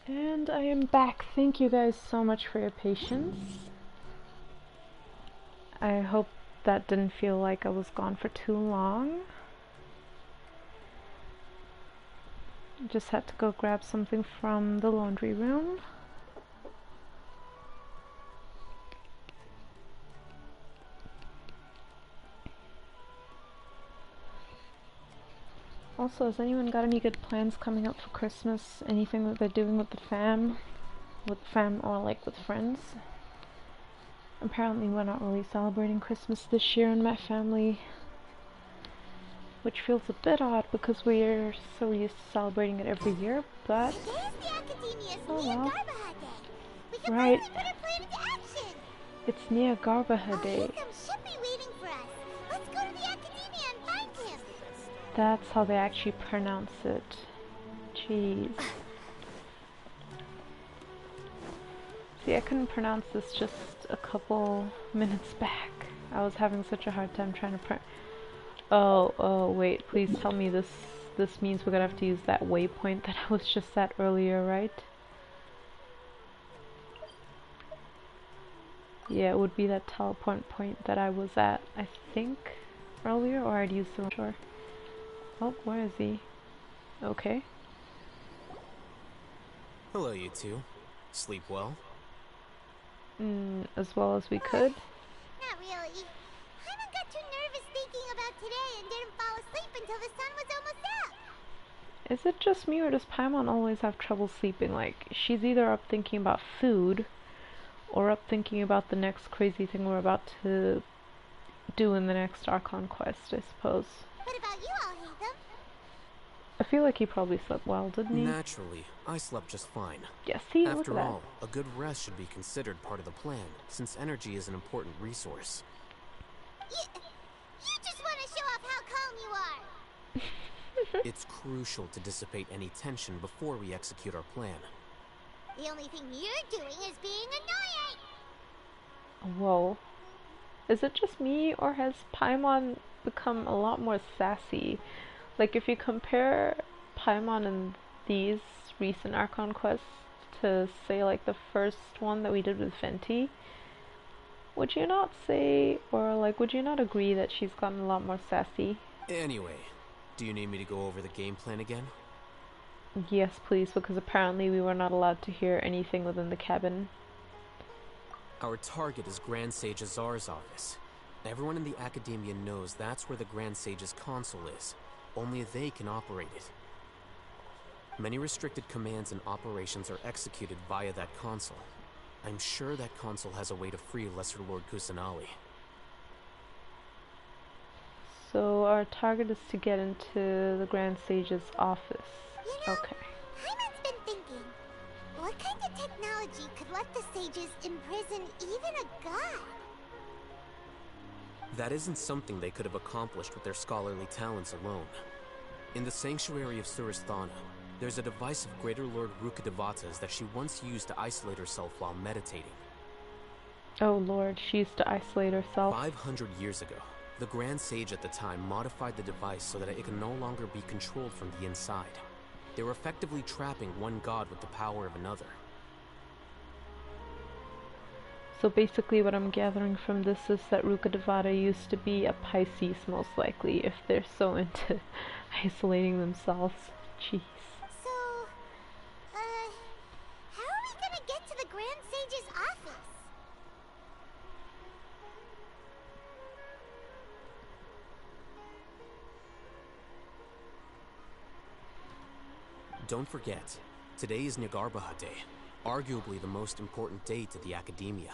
And I am back. Thank you guys so much for your patience. I hope that didn't feel like I was gone for too long. Just had to go grab something from the laundry room. Also, has anyone got any good plans coming up for Christmas? Anything that they're doing with the fam? Or like with friends? Apparently we're not really celebrating Christmas this year in my family. which feels a bit odd because we're so used to celebrating it every year, but Today's the Academia's oh Nia well. Garbaha Day. We can Right. finally put our plan into action. It's Nia Garbaha Day. Alhaitham should be waiting for us. Let's go to the Academia and find him. That's how they actually pronounce it. Jeez. See, I couldn't pronounce this just a couple minutes back. I was having such a hard time trying to Oh, wait, please tell me this means we're gonna have to use that waypoint that I was just at earlier, right? Yeah, it would be that teleport point that I was at, I think, earlier, or I'd used the sure. Oh, where is he? Okay. Hello, you two. Sleep well? As well as we could. Not really. Hyman got too nervous thinking about today and didn't fall asleep until the sun was almost up. Is it just me, or does Paimon always have trouble sleeping? Like, she's either up thinking about food, or up thinking about the next crazy thing we're about to do in the next Archon quest, I suppose. What about you, Alhaitham? I feel like he probably slept well, didn't he? Naturally, I slept just fine. Yes, see, look After at that. all, a good rest should be considered part of the plan, since energy is an important resource. You just want to show off how calm you are. It's crucial to dissipate any tension before we execute our plan. The only thing you're doing is being annoying. Whoa. Is it just me, or has Paimon become a lot more sassy? Like, if you compare Paimon in these recent Archon quests to, say, like the first one that we did with Fenty, would you not say, or like, would you not agree that she's gotten a lot more sassy? Anyway, do you need me to go over the game plan again? Yes, please, because apparently we were not allowed to hear anything within the cabin. Our target is Grand Sage Azar's office. Everyone in the Academia knows that's where the Grand Sage's console is. Only they can operate it. Many restricted commands and operations are executed via that console. I'm sure that console has a way to free Lesser Lord Kusanali. So our target is to get into the Grand Sage's office. You know, Okay. Hyman's been thinking, what kind of technology could let the sages imprison even a god? That isn't something they could have accomplished with their scholarly talents alone. In the Sanctuary of Surasthana, there's a device of Greater Lord Rukkhadevata's that she once used to isolate herself while meditating. Oh lord, she used to isolate herself. 500 years ago, the Grand Sage at the time modified the device so that it can no longer be controlled from the inside. They were effectively trapping one god with the power of another. So basically what I'm gathering from this is that Rukkhadevata used to be a Pisces, most likely, if they're so into isolating themselves. Jeez. So, how are we gonna get to the Grand Sage's office? Don't forget, today is Nagarbaha Day, arguably the most important day to the Academia.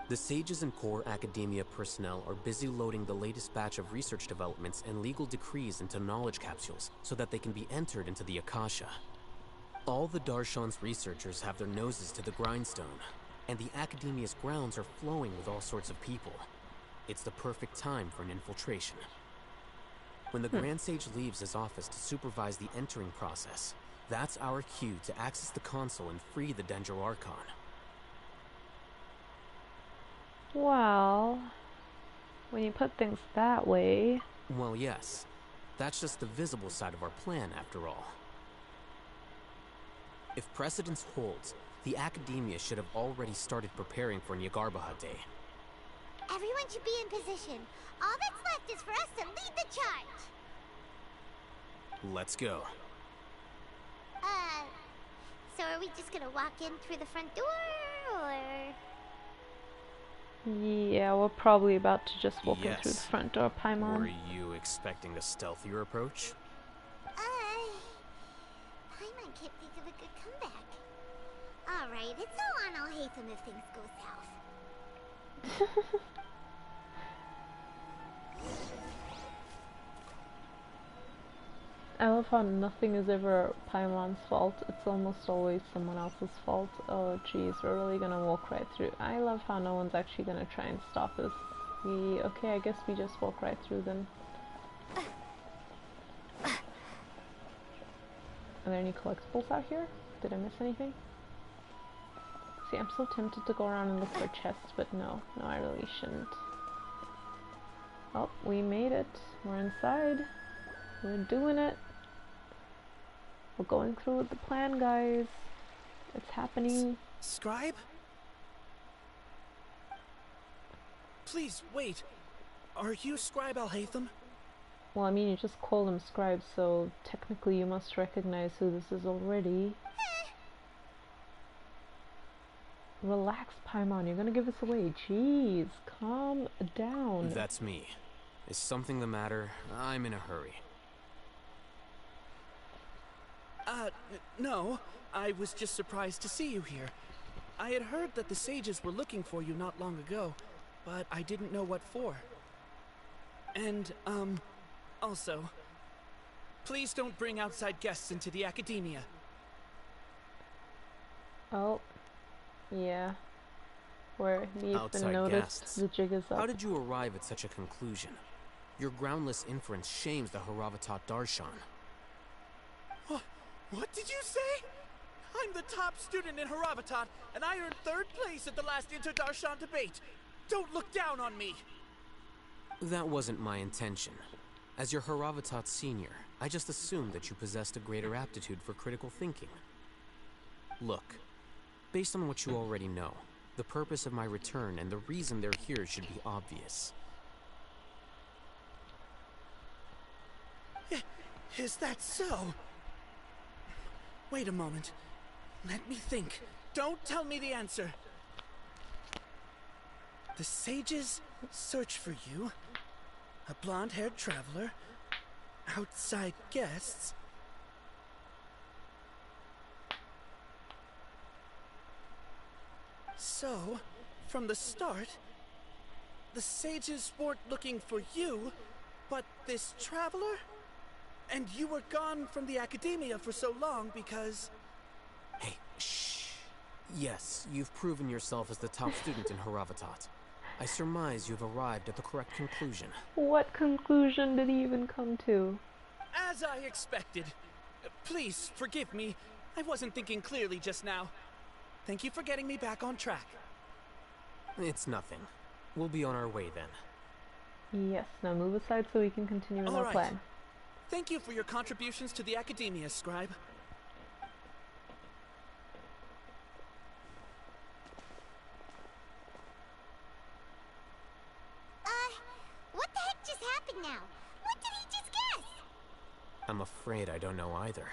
The sages and core Academia personnel are busy loading the latest batch of research developments and legal decrees into knowledge capsules so that they can be entered into the Akasha. All the Darshan's researchers have their noses to the grindstone, and the Academia's grounds are flowing with all sorts of people. It's the perfect time for an infiltration. When the Grand Sage leaves his office to supervise the entering process, that's our cue to access the console and free the Dendro Archon. Well, when you put things that way... Well, yes. That's just the visible side of our plan, after all. If precedence holds, the Academia should have already started preparing for Nagarbaha Day. Everyone should be in position. All that's left is for us to lead the charge. Let's go. So are we just gonna walk in through the front door, or...? Yeah, we're probably about to just walk in Yes. through the front door, Paimon. Were you expecting a stealthier approach? Paimon can't think of a good comeback. Alright, it's all on Alhaitham if things go south. I love how nothing is ever Paimon's fault. It's almost always someone else's fault. Oh geez, we're really gonna walk right through. I love how no one's actually gonna try and stop us. Okay, I guess we just walk right through then. Are there any collectibles out here? Did I miss anything? See, I'm so tempted to go around and look for chests, but no, I really shouldn't. Oh, we made it. We're inside. We're doing it. We're going through with the plan, guys. It's happening. Scribe? Please, wait. Are you Scribe Al-Haytham? Well, I mean, you just called him Scribe, so technically you must recognize who this is already. Relax, Paimon, you're gonna give us away. Jeez, calm down. That's me. Is something the matter? I'm in a hurry. No. I was just surprised to see you here. I had heard that the sages were looking for you not long ago, but I didn't know what for. And, also, please don't bring outside guests into the academia. Oh, yeah. Where we've Outside been noticed, guests. the jig is up. How did you arrive at such a conclusion? Your groundless inference shames the Haravatat Darshan. What did you say? I'm the top student in Haravatat, and I earned 3rd place at the last Inter-Darshan debate. Don't look down on me! That wasn't my intention. As your Haravatat senior, I just assumed that you possessed a greater aptitude for critical thinking. Look, based on what you already know, the purpose of my return and the reason they're here should be obvious. Is that so? Wait a moment. Let me think. Don't tell me the answer. The sages search for you. A blonde-haired traveler. Outside guests. So, from the start, the sages weren't looking for you, but this traveler? And you were gone from the academia for so long because... Hey, shh. Yes, you've proven yourself as the top student in Haravatat. I surmise you've arrived at the correct conclusion. What conclusion did he even come to? As I expected. Please, forgive me. I wasn't thinking clearly just now. Thank you for getting me back on track. It's nothing. We'll be on our way then. Yes, now move aside so we can continue with our plan. Thank you for your contributions to the academia, Scribe. What the heck just happened now? What did he just guess? I'm afraid I don't know either.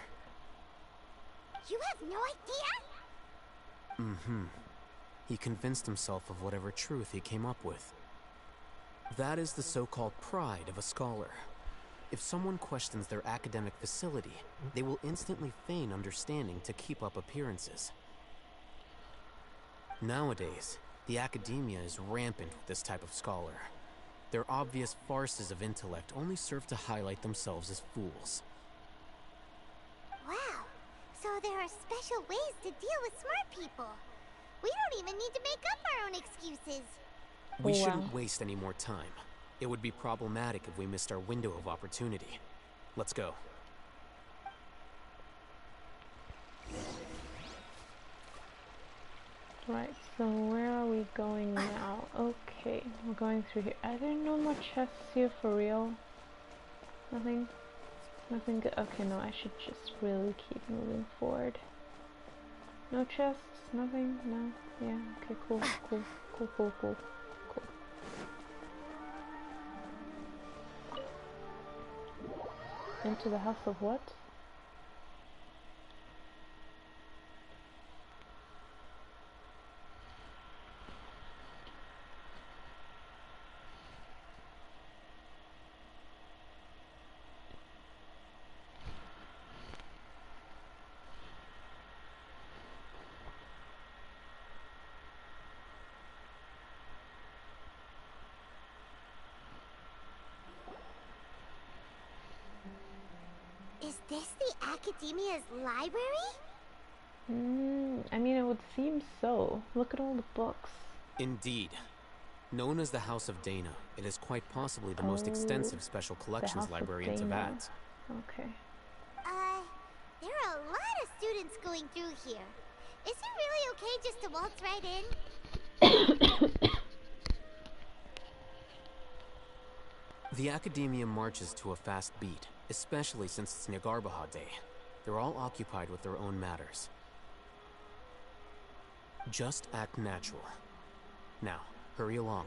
You have no idea? Mm-hmm. He convinced himself of whatever truth he came up with. That is the so-called pride of a scholar. If someone questions their academic facility, they will instantly feign understanding to keep up appearances. Nowadays, the academia is rampant with this type of scholar. Their obvious farces of intellect only serve to highlight themselves as fools. Wow, so there are special ways to deal with smart people. We don't even need to make up our own excuses. We shouldn't waste any more time. It would be problematic if we missed our window of opportunity. Let's go. Right, so where are we going now? Okay, we're going through here. Are there no more chests here for real? Nothing? Nothing good? Okay, no, I should just really keep moving forward. No chests? Nothing? No? Yeah, okay, cool. Into the house of what? Is Academia's library? I mean, it would seem so. Look at all the books. Indeed. Known as the House of Dana, it is quite possibly the most extensive special collections library in Teyvat. Okay. There are a lot of students going through here. Is it really okay just to waltz right in? The Academia marches to a fast beat, especially since it's Nagarbaha Day. They're all occupied with their own matters. Just act natural. Now, hurry along.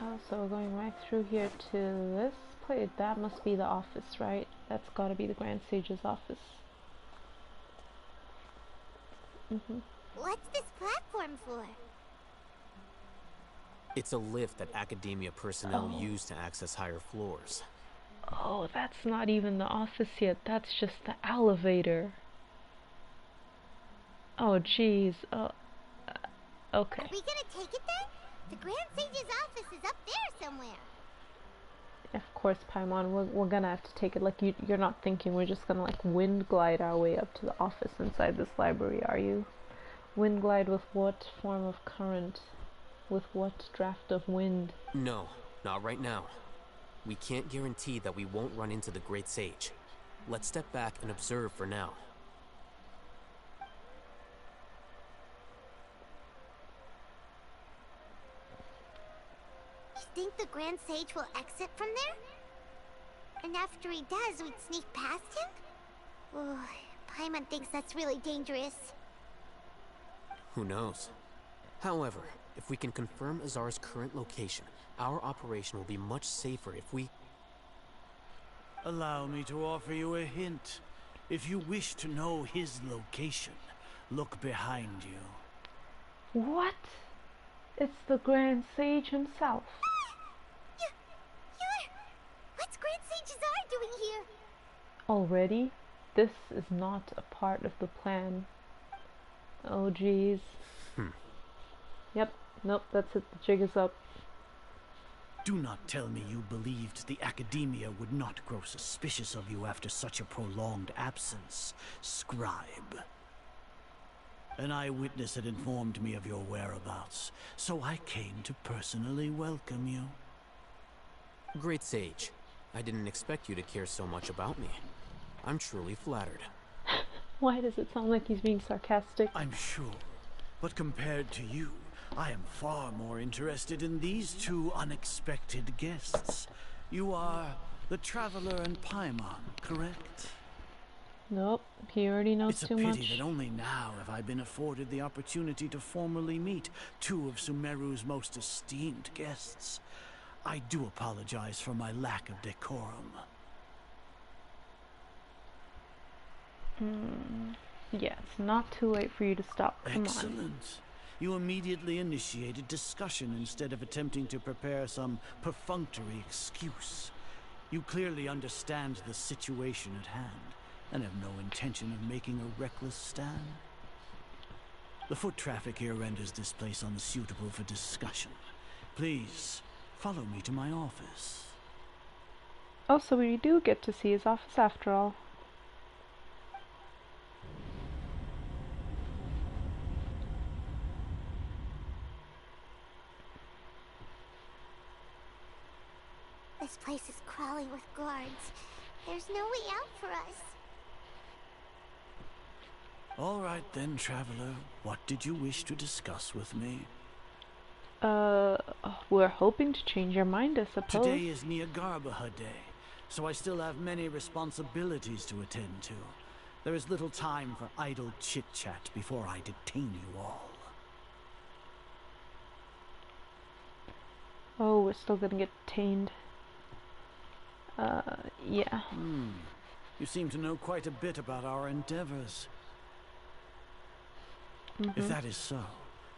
Oh, so we're going right through here to this place. That must be the office, right? That's gotta be the Grand Sage's office. What's this platform for? It's a lift that Academia personnel use to access higher floors. Oh, that's not even the office yet. That's just the elevator. Oh, jeez. Okay. Are we gonna take it then? The Grand Sage's office is up there somewhere. Of course, Paimon, we're gonna have to take it. Like, you're not thinking we're just gonna, like, wind glide our way up to the office inside this library, are you? Wind glide with what form of current? With what draft of wind? No, not right now. We can't guarantee that we won't run into the Great Sage. Let's step back and observe for now. You think the Grand Sage will exit from there? And after he does, we'd sneak past him? Oh, Paimon thinks that's really dangerous. Who knows? However, if we can confirm Azar's current location, our operation will be much safer if we... Allow me to offer you a hint. If you wish to know his location, look behind you. What? It's the Grand Sage himself. What's Grand Sage Azar doing here? Already? This is not a part of the plan. Oh, jeez. Yep. Nope, that's it. The jig is up. Do not tell me you believed the Academia would not grow suspicious of you after such a prolonged absence, scribe. An eyewitness had informed me of your whereabouts, so I came to personally welcome you. Great Sage, I didn't expect you to care so much about me. I'm truly flattered. Why does it sound like he's being sarcastic? I'm sure, but compared to you, I am far more interested in these two unexpected guests. You are the Traveler and Paimon, correct? Nope, he already knows too much. It's a pity that only now have I been afforded the opportunity to formally meet two of Sumeru's most esteemed guests. I do apologize for my lack of decorum. Yeah, it's not too late for you to stop. Come Excellent. on. You immediately initiated discussion instead of attempting to prepare some perfunctory excuse. You clearly understand the situation at hand, and have no intention of making a reckless stand. The foot traffic here renders this place unsuitable for discussion. Please, follow me to my office. Oh, so we do get to see his office after all. This place is crawling with guards. There's no way out for us. All right then, Traveler. What did you wish to discuss with me? We're hoping to change your mind, I suppose. Today is Nagarbaha Day, so I still have many responsibilities to attend to. There is little time for idle chit-chat before I detain you all. Oh, we're still gonna get detained. Yeah. You seem to know quite a bit about our endeavors. If that is so,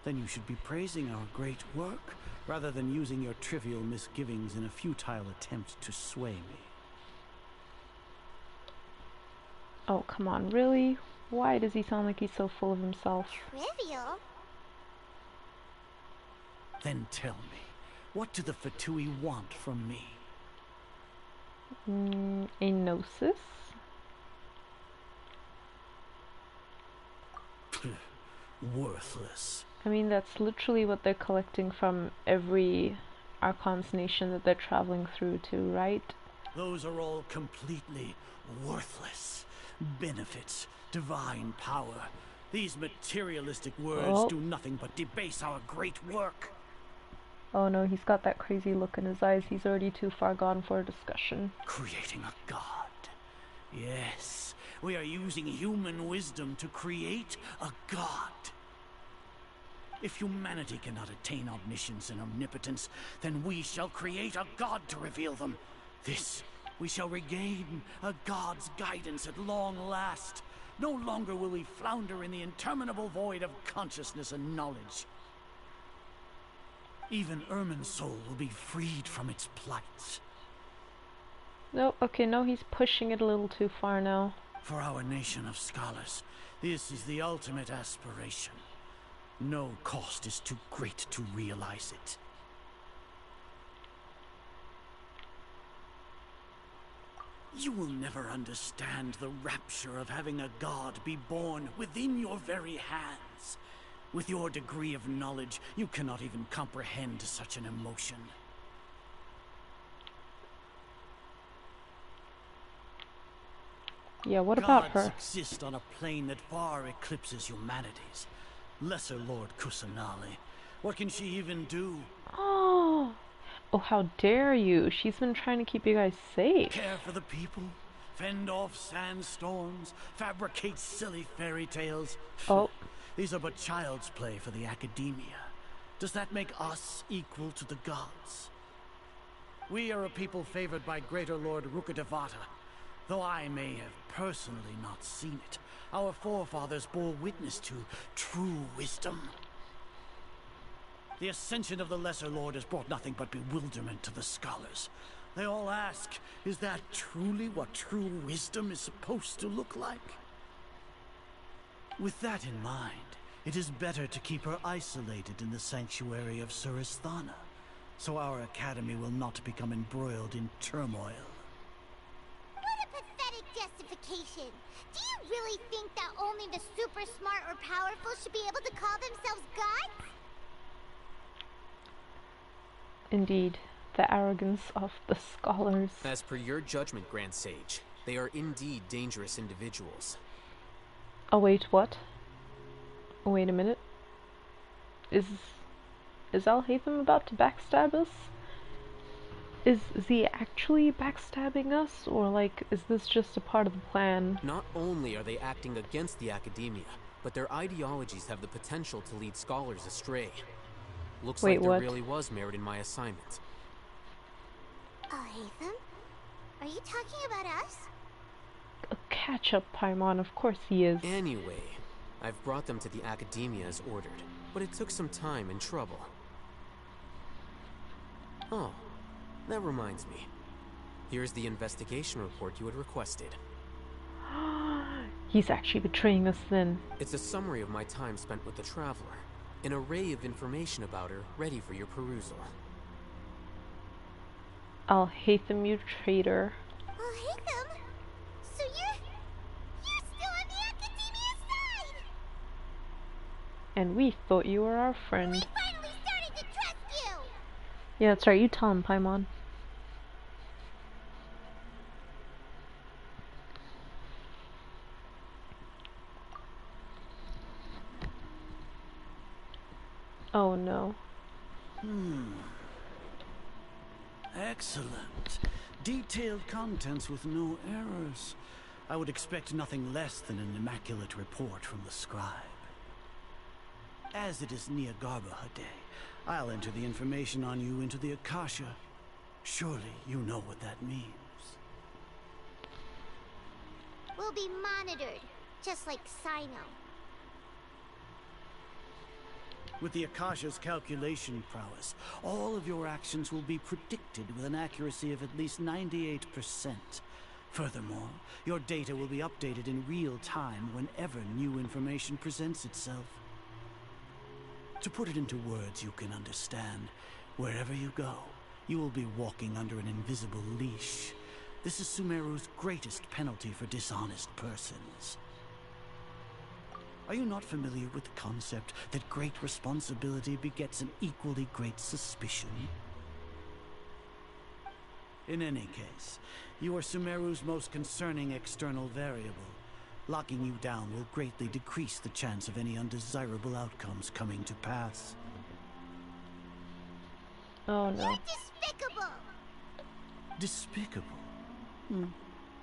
then you should be praising our great work, rather than using your trivial misgivings in a futile attempt to sway me. Oh, come on, really? Why does he sound like he's so full of himself? Trivial? Then tell me, what do the Fatui want from me? A gnosis? Worthless. I mean, that's literally what they're collecting from every Archon's nation that they're traveling through to, right? Those are all completely worthless. Benefits, divine power. These materialistic words do nothing but debase our great work. Oh no, he's got that crazy look in his eyes. He's already too far gone for a discussion. Creating a god. Yes, we are using human wisdom to create a god. If humanity cannot attain omniscience and omnipotence, then we shall create a god to reveal them. This, we shall regain a god's guidance at long last. No longer will we flounder in the interminable void of consciousness and knowledge. Even Ermin's soul will be freed from its plights. No, okay, no, he's pushing it a little too far now. For our nation of scholars, this is the ultimate aspiration. No cost is too great to realize it. You will never understand the rapture of having a god be born within your very hands. With your degree of knowledge, you cannot even comprehend such an emotion. Yeah, what about her? Gods exist on a plane that far eclipses humanity's. Lesser Lord Kusanali. What can she even do? Oh, how dare you? She's been trying to keep you guys safe. Care for the people, fend off sandstorms, fabricate silly fairy tales. Oh. These are but child's play for the academia. Does that make us equal to the gods? We are a people favored by Greater Lord Rukadevata. Though I may have personally not seen it, our forefathers bore witness to true wisdom. The ascension of the Lesser Lord has brought nothing but bewilderment to the scholars. They all ask, is that truly what true wisdom is supposed to look like? With that in mind, it is better to keep her isolated in the sanctuary of Suristhana, so our academy will not become embroiled in turmoil. What a pathetic justification! Do you really think that only the super smart or powerful should be able to call themselves gods? Indeed, the arrogance of the scholars. As per your judgment, Grand Sage, they are indeed dangerous individuals. Oh wait, what? Oh, wait a minute. Is Al-Haytham about to backstab us? Is he actually backstabbing us, or like, is this just a part of the plan? Not only are they acting against the academia, but their ideologies have the potential to lead scholars astray. Looks Wait, like there what? really was merit in my assignment. Haytham? Are you talking about us? A catch-up, Paimon, of course he is. Anyway, I've brought them to the academia as ordered, but it took some time and trouble. Oh, that reminds me. Here's the investigation report you had requested. He's actually betraying us then. It's a summary of my time spent with the Traveler. An array of information about her, ready for your perusal. Al-Haytham, you traitor. Haytham? So you're still on the academia side! And we thought you were our friend. We finally started to trust you! Yeah, that's right, you tell him, Paimon. Oh no. Excellent. Detailed contents with no errors. I would expect nothing less than an immaculate report from the scribe. As it is Niagarbaha Day, I'll enter the information on you into the Akasha. Surely you know what that means. We'll be monitored, just like Sino. With the Akasha's calculation prowess, all of your actions will be predicted with an accuracy of at least 98%. Furthermore, your data will be updated in real time whenever new information presents itself. To put it into words you can understand, wherever you go, you will be walking under an invisible leash. This is Sumeru's greatest penalty for dishonest persons. Are you not familiar with the concept that great responsibility begets an equally great suspicion? In any case, you are Sumeru's most concerning external variable. Locking you down will greatly decrease the chance of any undesirable outcomes coming to pass. Oh no. You're despicable! Despicable?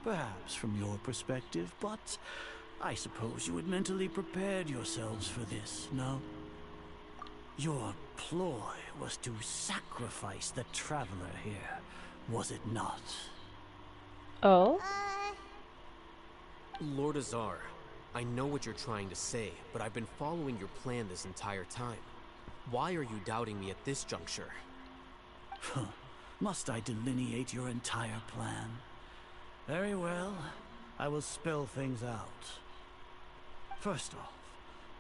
Perhaps from your perspective, but I suppose you had mentally prepared yourselves for this, no? Your ploy was to sacrifice the traveler here, was it not? Oh? Lord Azar, I know what you're trying to say, but I've been following your plan this entire time. Why are you doubting me at this juncture? Must I delineate your entire plan? Very well, I will spell things out. First off,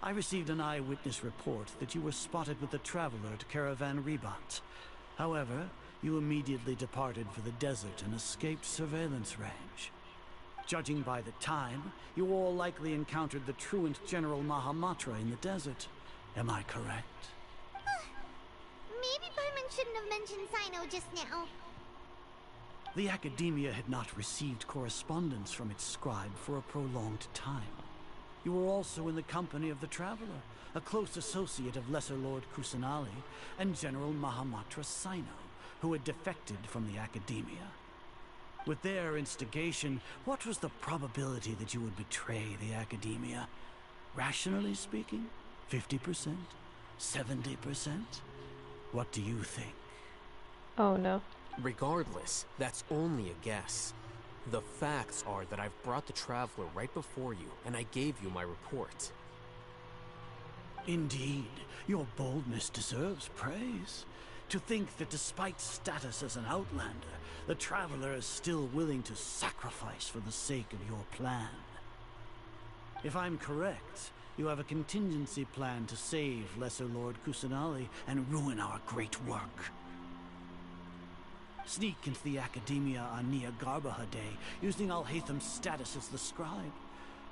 I received an eyewitness report that you were spotted with the traveler at Caravan Ribat. However, you immediately departed for the desert and escaped surveillance range. Judging by the time, you all likely encountered the truant General Mahamatra in the desert. Am I correct? Maybe Paimon shouldn't have mentioned Sino just now. The Academia had not received correspondence from its scribe for a prolonged time. You were also in the company of the Traveler, a close associate of Lesser Lord Kusanali and General Mahamatra Sino, who had defected from the Academia. With their instigation, what was the probability that you would betray the Academia? Rationally speaking, 50%? 70%? What do you think? Oh no. Regardless, that's only a guess. The facts are that I've brought the Traveler right before you, and I gave you my report. Indeed, your boldness deserves praise. To think that despite status as an outlander, the Traveler is still willing to sacrifice for the sake of your plan. If I'm correct, you have a contingency plan to save Lesser Lord Kusanali and ruin our great work. Sneak into the Academia on Nia Garbaha Day, using Alhaitham's status as the scribe,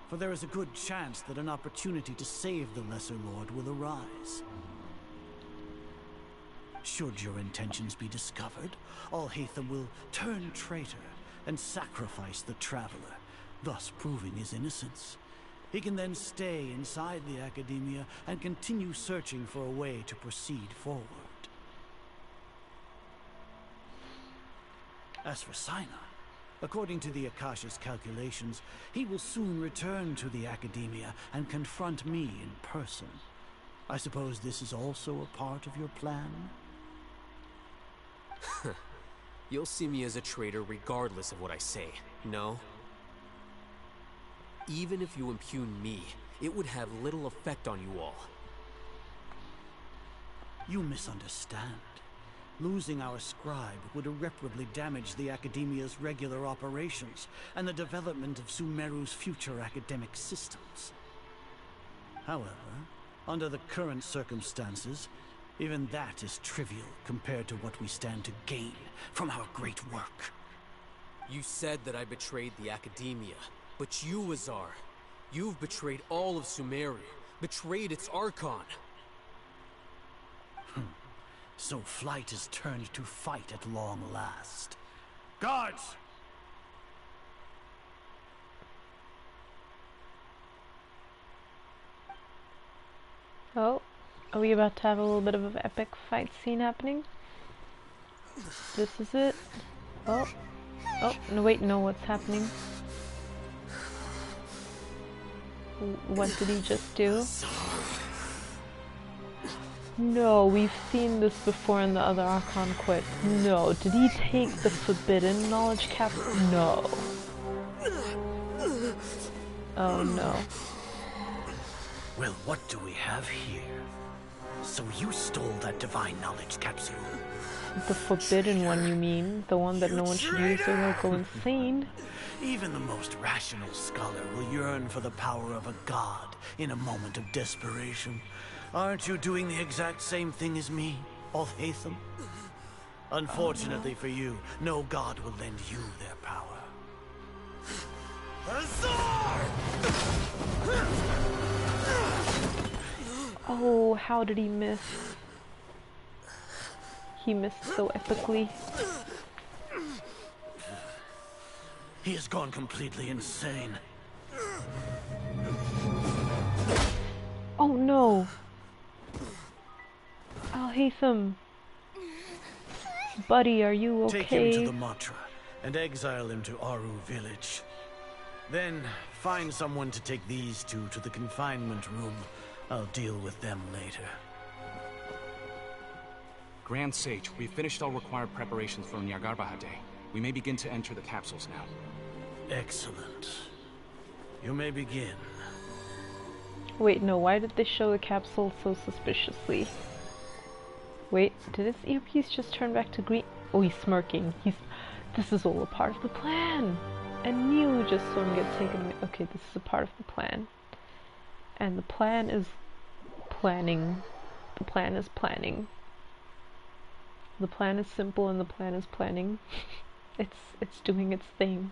for there is a good chance that an opportunity to save the Lesser Lord will arise. Should your intentions be discovered, Alhaitham will turn traitor and sacrifice the Traveler, thus proving his innocence. He can then stay inside the Academia and continue searching for a way to proceed forward. As for Sina, according to the Akasha's calculations, he will soon return to the Academia and confront me in person. I suppose this is also a part of your plan? You'll see me as a traitor regardless of what I say, no? Even if you impugn me, it would have little effect on you all. You misunderstand. Losing our scribe would irreparably damage the Academia's regular operations and the development of Sumeru's future academic systems. However, under the current circumstances, even that is trivial compared to what we stand to gain from our great work. You said that I betrayed the Academia, but you, Azar, you've betrayed all of Sumeru, betrayed its Archon. So flight has turned to fight at long last. Guards! Oh, are we about to have a little bit of an epic fight scene happening? This is it. Oh, no wait, no, what's happening? What did he just do? No, we've seen this before in the other Archon quest. No, did he take the forbidden knowledge cap? No. Oh no. Well, what do we have here? So you stole that divine knowledge capsule? The forbidden one, you mean? The one that no one should use or they'll go insane? Even the most rational scholar will yearn for the power of a god in a moment of desperation. Aren't you doing the exact same thing as me, Alhaitham? Unfortunately for you, no god will lend you their power. Oh, how did he miss? He missed so epically. He has gone completely insane. Oh no! Alhaitham! Buddy, are you okay? Take him to the Matra and exile him to Aru village. Then find someone to take these two to the confinement room. I'll deal with them later. Grand Sage, we've finished all required preparations for Nyargarbaha Day. We may begin to enter the capsules now. Excellent. You may begin. Wait, no, why did they show the capsule so suspiciously? Wait, did his earpiece just turn back to green? Oh, he's smirking. This is all a part of the plan. And Mew just saw him get taken away. Okay, this is a part of the plan. And the plan is planning. The plan is planning. The plan is simple and the plan is planning. It's doing its thing.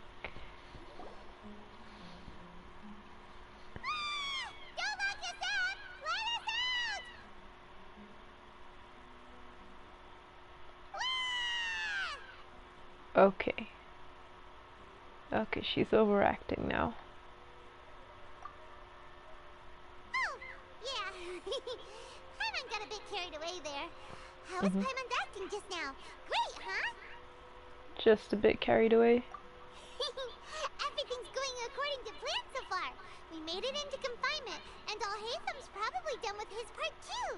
Okay. Okay, she's overacting now. Oh, yeah. Paimon got a bit carried away there. How was Paimon acting just now? Great, huh? Just a bit carried away. Everything's going according to plan so far. We made it into confinement, and Alhaitham's probably done with his part too.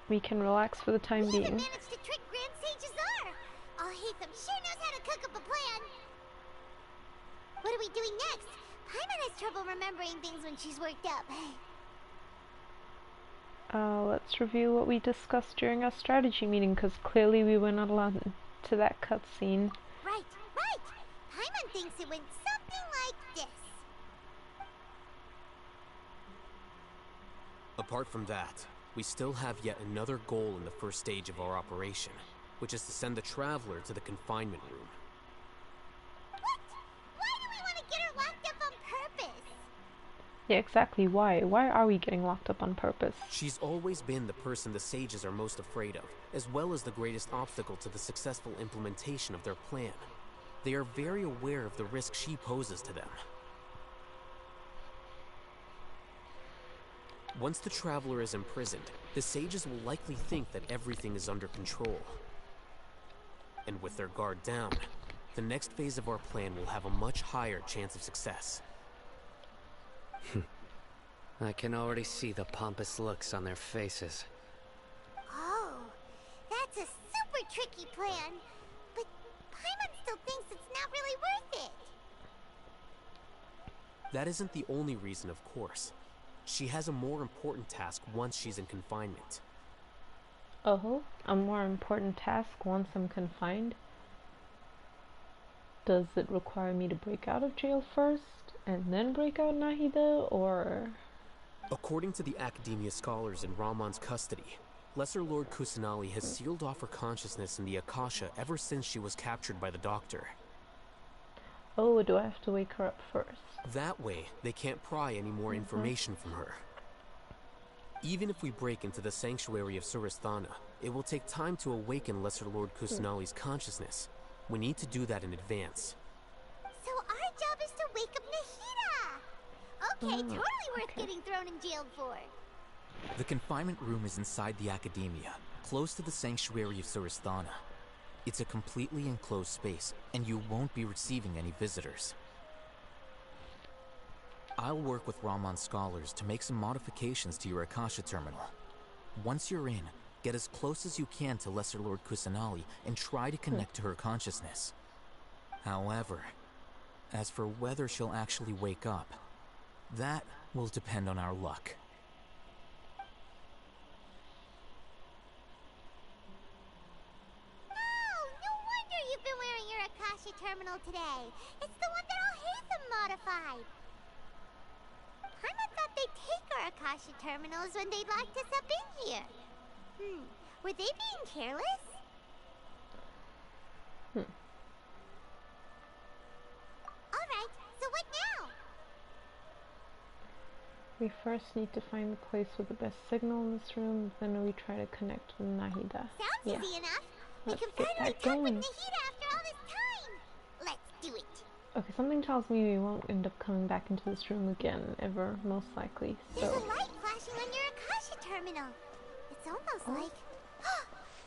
We can relax for the time being. We even managed to trick Grand Sage Azar. Alhaitham sure knows how to cook up a plan. What are we doing next? Paimon has trouble remembering things when she's worked up. Let's review what we discussed during our strategy meeting, because clearly we were not allowed to that cutscene. Right. Paimon thinks it went something like this. Apart from that, we still have yet another goal in the first stage of our operation, which is to send the Traveler to the confinement room. What? Why do we want to get her locked up on purpose? Yeah, exactly. Why? Why are we getting locked up on purpose? She's always been the person the sages are most afraid of, as well as the greatest obstacle to the successful implementation of their plan. They are very aware of the risk she poses to them. Once the Traveler is imprisoned, the sages will likely think that everything is under control. And with their guard down, the next phase of our plan will have a much higher chance of success. I can already see the pompous looks on their faces. Oh, that's a super tricky plan. But Paimon still thinks it's not really worth it. That isn't the only reason, of course. She has a more important task once she's in confinement. Oh, a more important task once I'm confined? Does it require me to break out of jail first, and then break out Nahida, or...? According to the Academia scholars in Ramon's custody, Lesser Lord Kusanali has sealed off her consciousness in the Akasha ever since she was captured by the Doctor. Oh, do I have to wake her up first? That way, they can't pry any more information from her. Even if we break into the sanctuary of Surasthana, it will take time to awaken Lesser Lord Kusanali's consciousness. We need to do that in advance. So our job is to wake up Nahida! Okay, totally worth getting thrown in jail for. The confinement room is inside the Academia, close to the sanctuary of Surasthana. It's a completely enclosed space, and you won't be receiving any visitors. I'll work with Ramon's scholars to make some modifications to your Akasha terminal. Once you're in, get as close as you can to Lesser Lord Kusanali and try to connect to her consciousness. However, as for whether she'll actually wake up, that will depend on our luck. terminal today. It's the one that all Hatham modified. Paimon thought they'd take our Akasha terminals when they locked us up in here. Were they being careless? Alright, so what now? We first need to find the place with the best signal in this room, then we try to connect with Nahida. Sounds easy enough. Let's we can get finally that talk with going. Nahida after all this time. Let's do it. Okay, something tells me we won't end up coming back into this room again, ever, most likely, so... There's a light flashing on your Akasha terminal. It's almost like...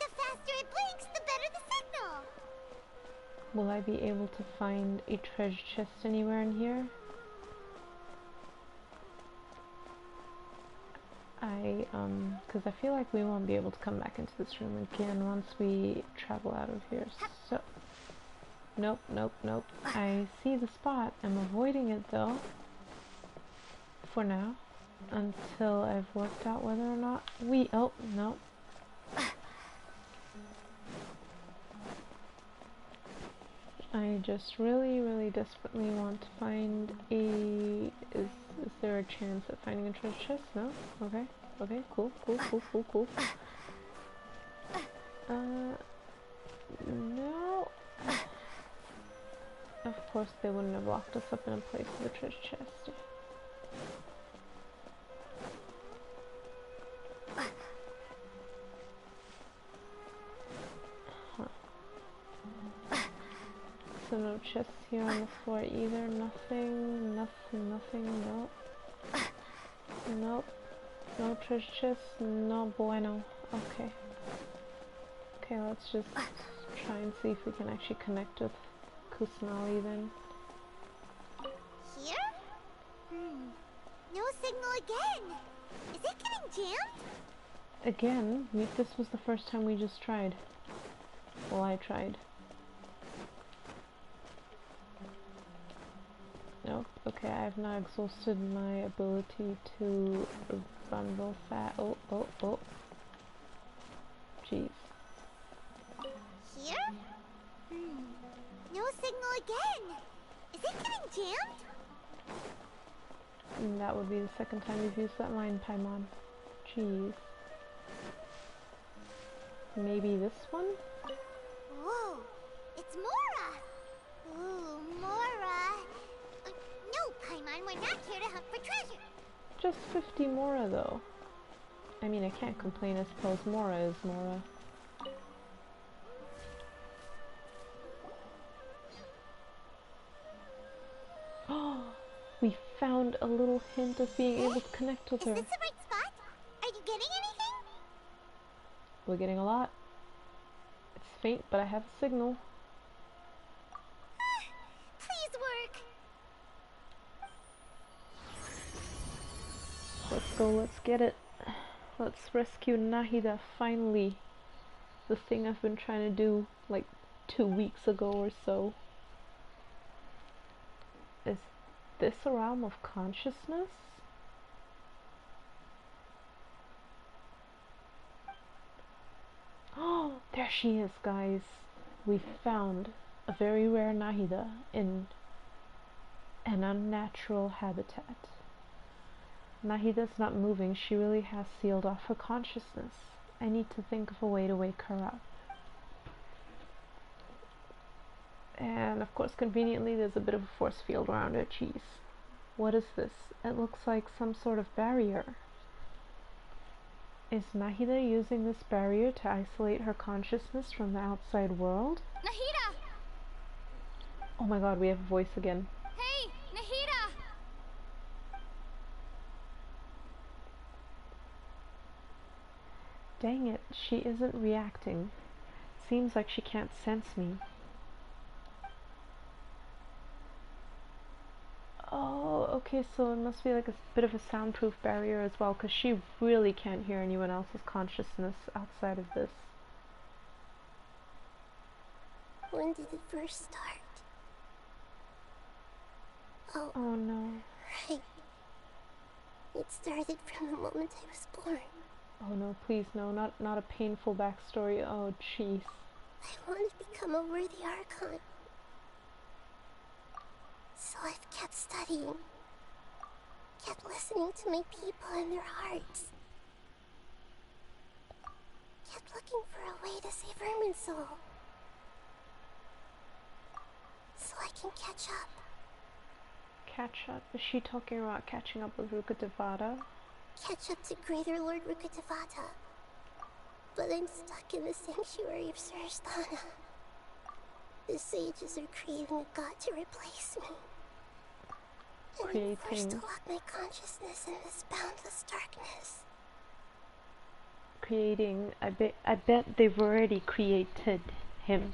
the faster it blinks, the better the signal. Will I be able to find a treasure chest anywhere in here? Because I feel like we won't be able to come back into this room again once we travel out of here, so... Nope, nope, nope. I see the spot. I'm avoiding it though. For now. Until I've worked out whether or not we... Oh, no. I just really, really desperately want to find a... Is there a chance at finding a treasure chest? No? Okay. Okay, cool, cool, cool, cool, cool. No. Of course they wouldn't have locked us up in a place with a treasure chest. So no chests here on the floor either, nothing, nothing, nope. Nope. No treasure chests, no bueno. Okay. Okay, let's just try and see if we can actually connect with Kusanali then. Here? No signal again. Is it getting jammed? Again? This was the first time we just tried. Well, I tried. Nope. Okay, I have not exhausted my ability to run real fast. Oh, oh, oh. Jeez. Here? No signal again. Is it getting jammed? And that would be the second time we've used that line, Paimon. Jeez. Maybe this one? Whoa, it's Mora! Ooh, Mora! No, Paimon, we're not here to hunt for treasure. Just 50 Mora, though. I mean, I can't complain, I suppose Mora is Mora. Oh, we found a little hint of being able to connect with her. Is this the right spot? Are you getting anything? We're getting a lot. It's faint, but I have a signal. Please work. Let's go, let's get it. Let's rescue Nahida, finally. The thing I've been trying to do like 2 weeks ago or so. Is this a realm of consciousness? Oh, there she is, guys. We found a very rare Nahida in an unnatural habitat. Nahida's not moving. She really has sealed off her consciousness. I need to think of a way to wake her up. And of course, conveniently, there's a bit of a force field around her. Jeez. What is this? It looks like some sort of barrier. Is Nahida using this barrier to isolate her consciousness from the outside world? Nahida! Oh my god, we have a voice again. Hey, Nahida! Dang it, she isn't reacting. Seems like she can't sense me. Oh, okay, so it must be like a bit of a soundproof barrier as well, because she really can't hear anyone else's consciousness outside of this. When did it first start? Oh no. Right. It started from the moment I was born. Oh no, please no, not a painful backstory. Oh jeez. I want to become a worthy Archon. So I've kept studying. Kept listening to my people and their hearts. Kept looking for a way to save Irminsul. So I can catch up. Catch up? Is she talking about catching up with Rukkhadevata? Catch up to Greater Lord Rukkhadevata. But I'm stuck in the sanctuary of Sarasthana. The sages are creating a god to replace me. And I'm forced to lock my consciousness in this boundless darkness. I bet they've already created him.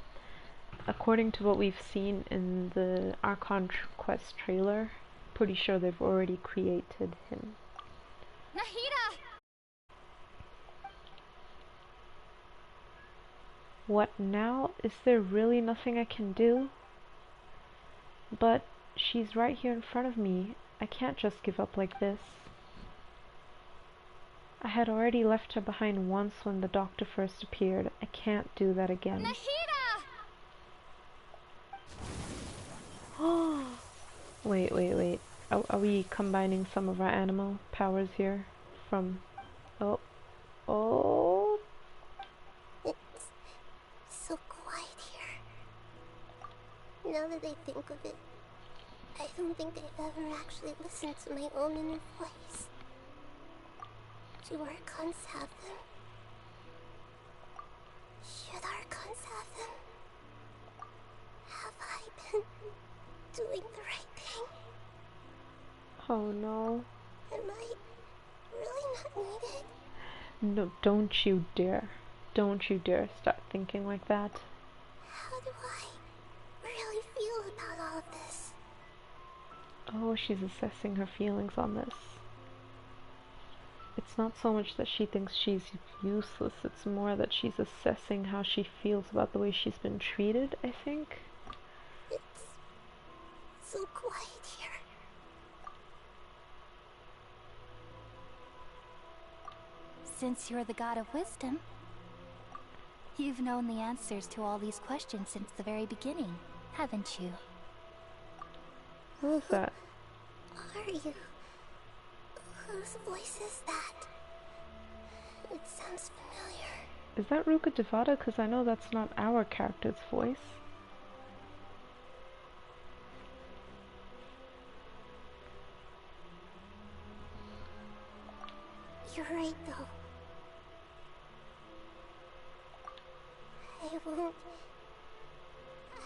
According to what we've seen in the Archon Quest trailer, pretty sure they've already created him. Nahida! What now? Is there really nothing I can do? But she's right here in front of me. I can't just give up like this. I had already left her behind once when the doctor first appeared. I can't do that again. Nahida! Wait. Are we combining some of our animal powers here? From... Oh. It's so quiet here. Now that I think of it, I don't think I've ever actually listened to my own inner voice. Do Archons have them? Should Archons have them? Have I been doing the right thing? Oh no. Am I really not needed? No, don't you dare. Don't you dare start thinking like that. How do I really feel about all of this? Oh, she's assessing her feelings on this. It's not so much that she thinks she's useless, it's more that she's assessing how she feels about the way she's been treated, I think. It's so quiet here. Since you're the god of wisdom, you've known the answers to all these questions since the very beginning, haven't you? Who is that? Are you? Whose voice is that? It sounds familiar. Is that Rukkhadevata? Because I know that's not our character's voice. You're right, though.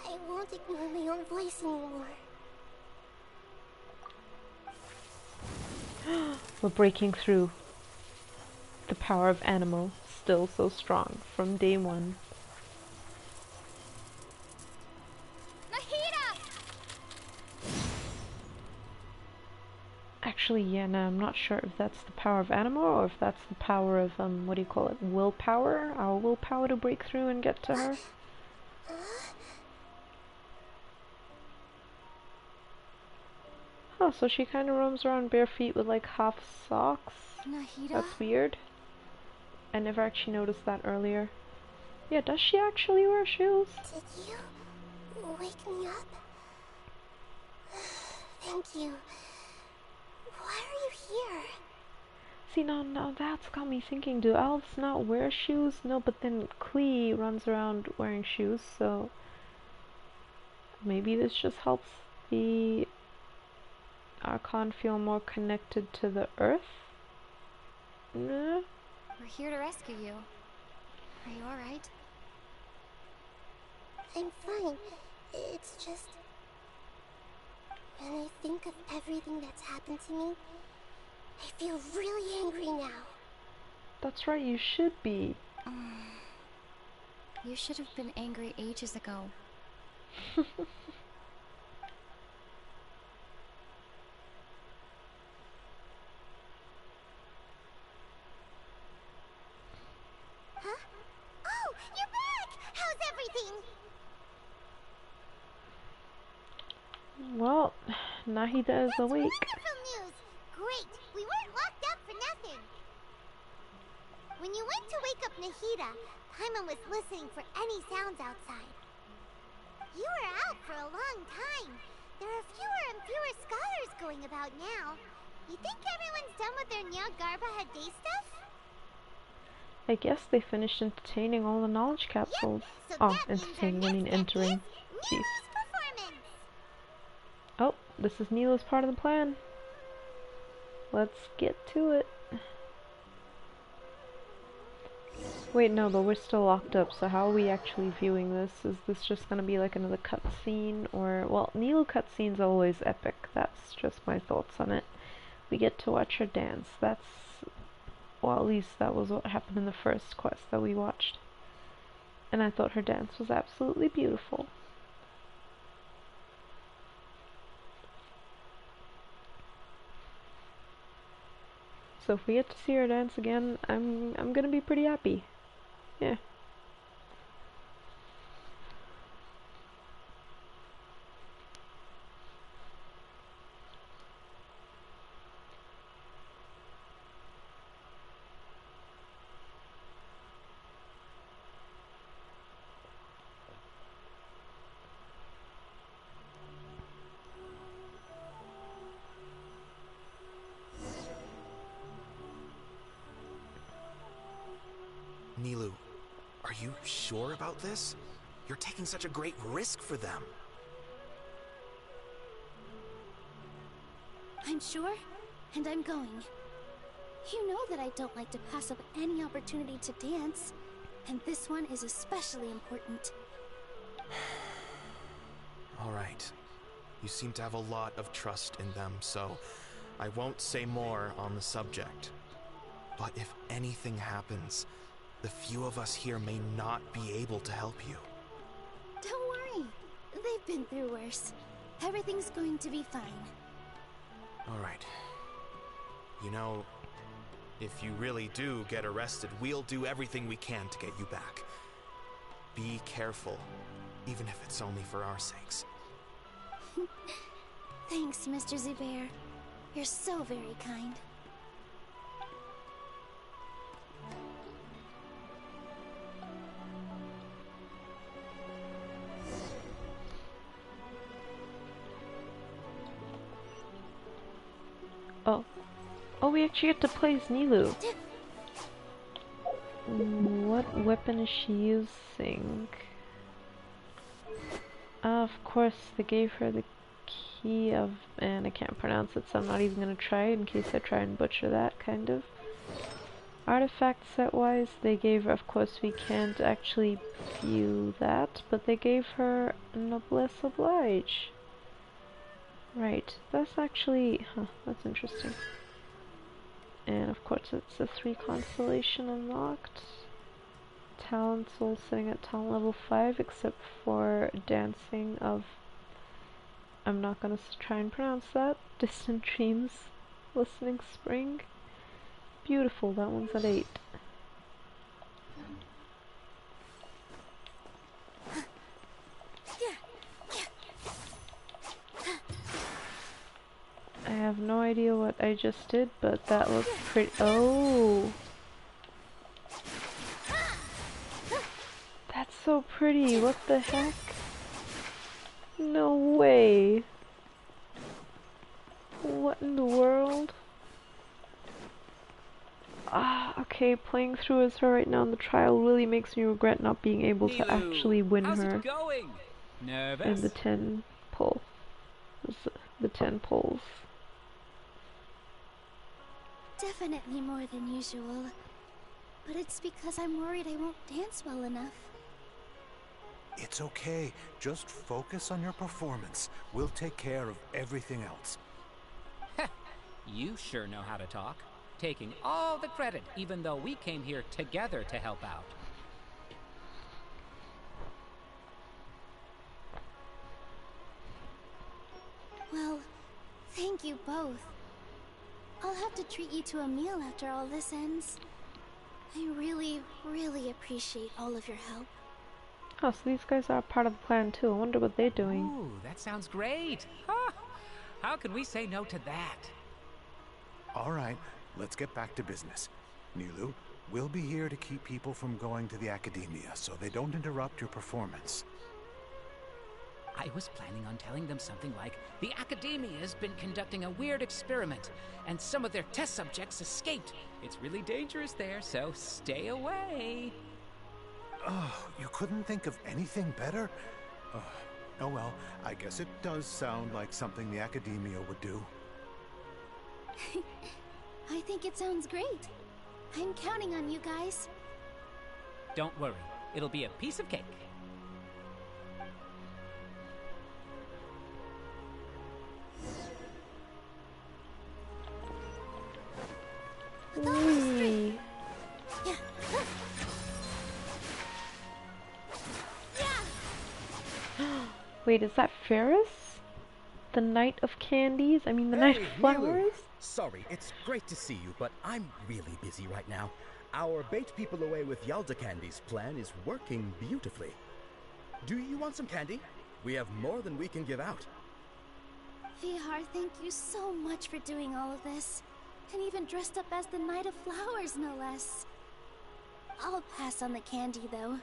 I won't ignore my own voice anymore. We're breaking through. The power of animal, still so strong from day one. Nahida! Actually, yeah, no, I'm not sure if that's the power of animal or if that's the power of, what do you call it, willpower? Our willpower to break through and get to her? Oh, so she kind of roams around bare feet with like half socks? Nahida? That's weird. I never actually noticed that earlier. Yeah, does she actually wear shoes? Did you wake me up? Thank you. Why are you here? See, now that's got me thinking, do elves not wear shoes? No, but then Klee runs around wearing shoes, so... Maybe this just helps the Archon feel more connected to the earth? Nah. We're here to rescue you. Are you alright? I'm fine. It's just... when I think of everything that's happened to me, I feel really angry now. That's right, you should be. You should have been angry ages ago. Huh? Oh, you're back! How's everything? Well, Nahida is awake. Wonderful news! Great! We weren't locked up for nothing! When you went to wake up Nahida, Paimon was listening for any sounds outside. You were out for a long time. There are fewer and fewer scholars going about now. You think everyone's done with their Nyagarba Day stuff? I guess they finished entertaining all the knowledge capsules. So Oh, that means entertaining, our I mean next step entering. is Jeez. Nilu's performance. Oh, this is Nilu's part of the plan. Let's get to it. Wait, no, but we're still locked up, so how are we actually viewing this? Is this just gonna be like another cutscene, or... Well, Nilu cutscenes are always epic. That's just my thoughts on it. We get to watch her dance. That's... Well, at least that was what happened in the first quest that we watched. And I thought her dance was absolutely beautiful. So if we get to see her dance again, I'm gonna be pretty happy. Yeah. Nilu, are you sure about this? You're taking such a great risk for them. I'm sure, and I'm going. You know that I don't like to pass up any opportunity to dance, and this one is especially important. All right. You seem to have a lot of trust in them, so I won't say more on the subject. But if anything happens, the few of us here may not be able to help you. Don't worry. They've been through worse. Everything's going to be fine. All right. You know, if you really do get arrested, we'll do everything we can to get you back. Be careful, even if it's only for our sakes. Thanks, Mr. Zubair. You're so very kind. Oh. Oh, we actually get to play as Nilu. What weapon is she using? Of course, they gave her the key of... and I can't pronounce it, so I'm not even gonna try in case I try and butcher that, kind of. Artifact set-wise, they gave her... Of course, we can't actually view that, but they gave her Noblesse Oblige. Right, that's actually... Huh, that's interesting. And of course it's a 3 constellation unlocked. Talents all sitting at talent level 5 except for dancing of... I'm not gonna try and pronounce that. Distant Dreams. Listening Spring. Beautiful, that one's at 8. I have no idea what I just did, but that looked pretty... Oh! That's so pretty, what the heck? No way! What in the world? Ah, okay, playing through as her right now in the trial really makes me regret not being able to actually win her in the 10 pull. The 10 pulls. Definitely more than usual. But it's because I'm worried I won't dance well enough. It's okay. Just focus on your performance. We'll take care of everything else. You sure know how to talk. Taking all the credit, even though we came here together to help out. Well, thank you both. I'll have to treat you to a meal after all this ends. I really, really appreciate all of your help. Oh, so these guys are part of the plan too. I wonder what they're doing. Ooh, that sounds great. Huh. How can we say no to that? All right, let's get back to business. Nilu, we'll be here to keep people from going to the academia so they don't interrupt your performance. I was planning on telling them something like, the Academia has been conducting a weird experiment, and some of their test subjects escaped. It's really dangerous there, so stay away. Oh, you couldn't think of anything better? Oh well, I guess it does sound like something the Academia would do. I think it sounds great. I'm counting on you guys. Don't worry, it'll be a piece of cake. Whee. Yeah. Wait, is that Ferris? The Knight of Candies? I mean, the Knight of Flowers? Sorry, it's great to see you, but I'm really busy right now. Our Bait People Away with Yalda Candies plan is working beautifully. Do you want some candy? We have more than we can give out. Vihar, thank you so much for doing all of this. And even dressed up as the Knight of Flowers, no less. I'll pass on the candy, though.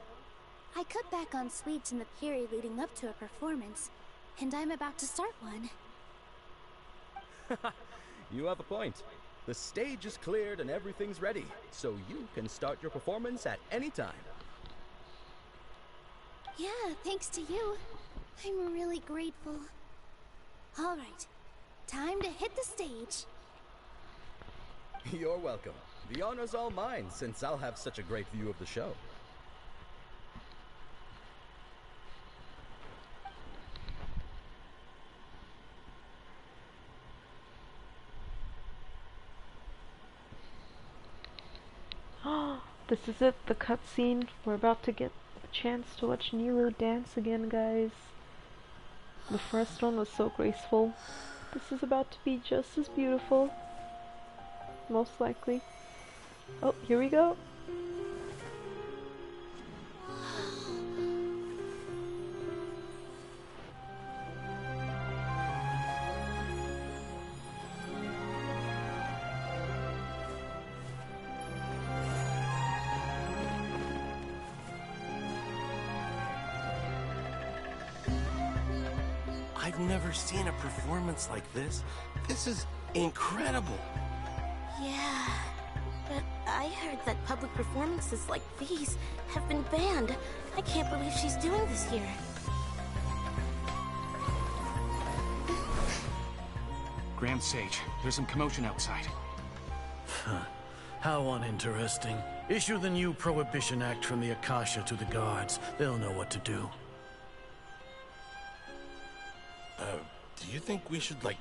I cut back on sweets in the period leading up to a performance, and I'm about to start one. You have a point. The stage is cleared and everything's ready, so you can start your performance at any time. Yeah, thanks to you. I'm really grateful. All right, time to hit the stage. You're welcome. The honor's all mine, since I'll have such a great view of the show. This is it, the cutscene. We're about to get a chance to watch Nero dance again, guys. The first one was so graceful. This is about to be just as beautiful. Most likely. Oh, here we go. I've never seen a performance like this. This is incredible. Yeah, but I heard that public performances like these have been banned. I can't believe she's doing this here. Grand Sage, there's some commotion outside. How uninteresting. Issue the new Prohibition Act from the Akasha to the guards. They'll know what to do. Do you think we should, like,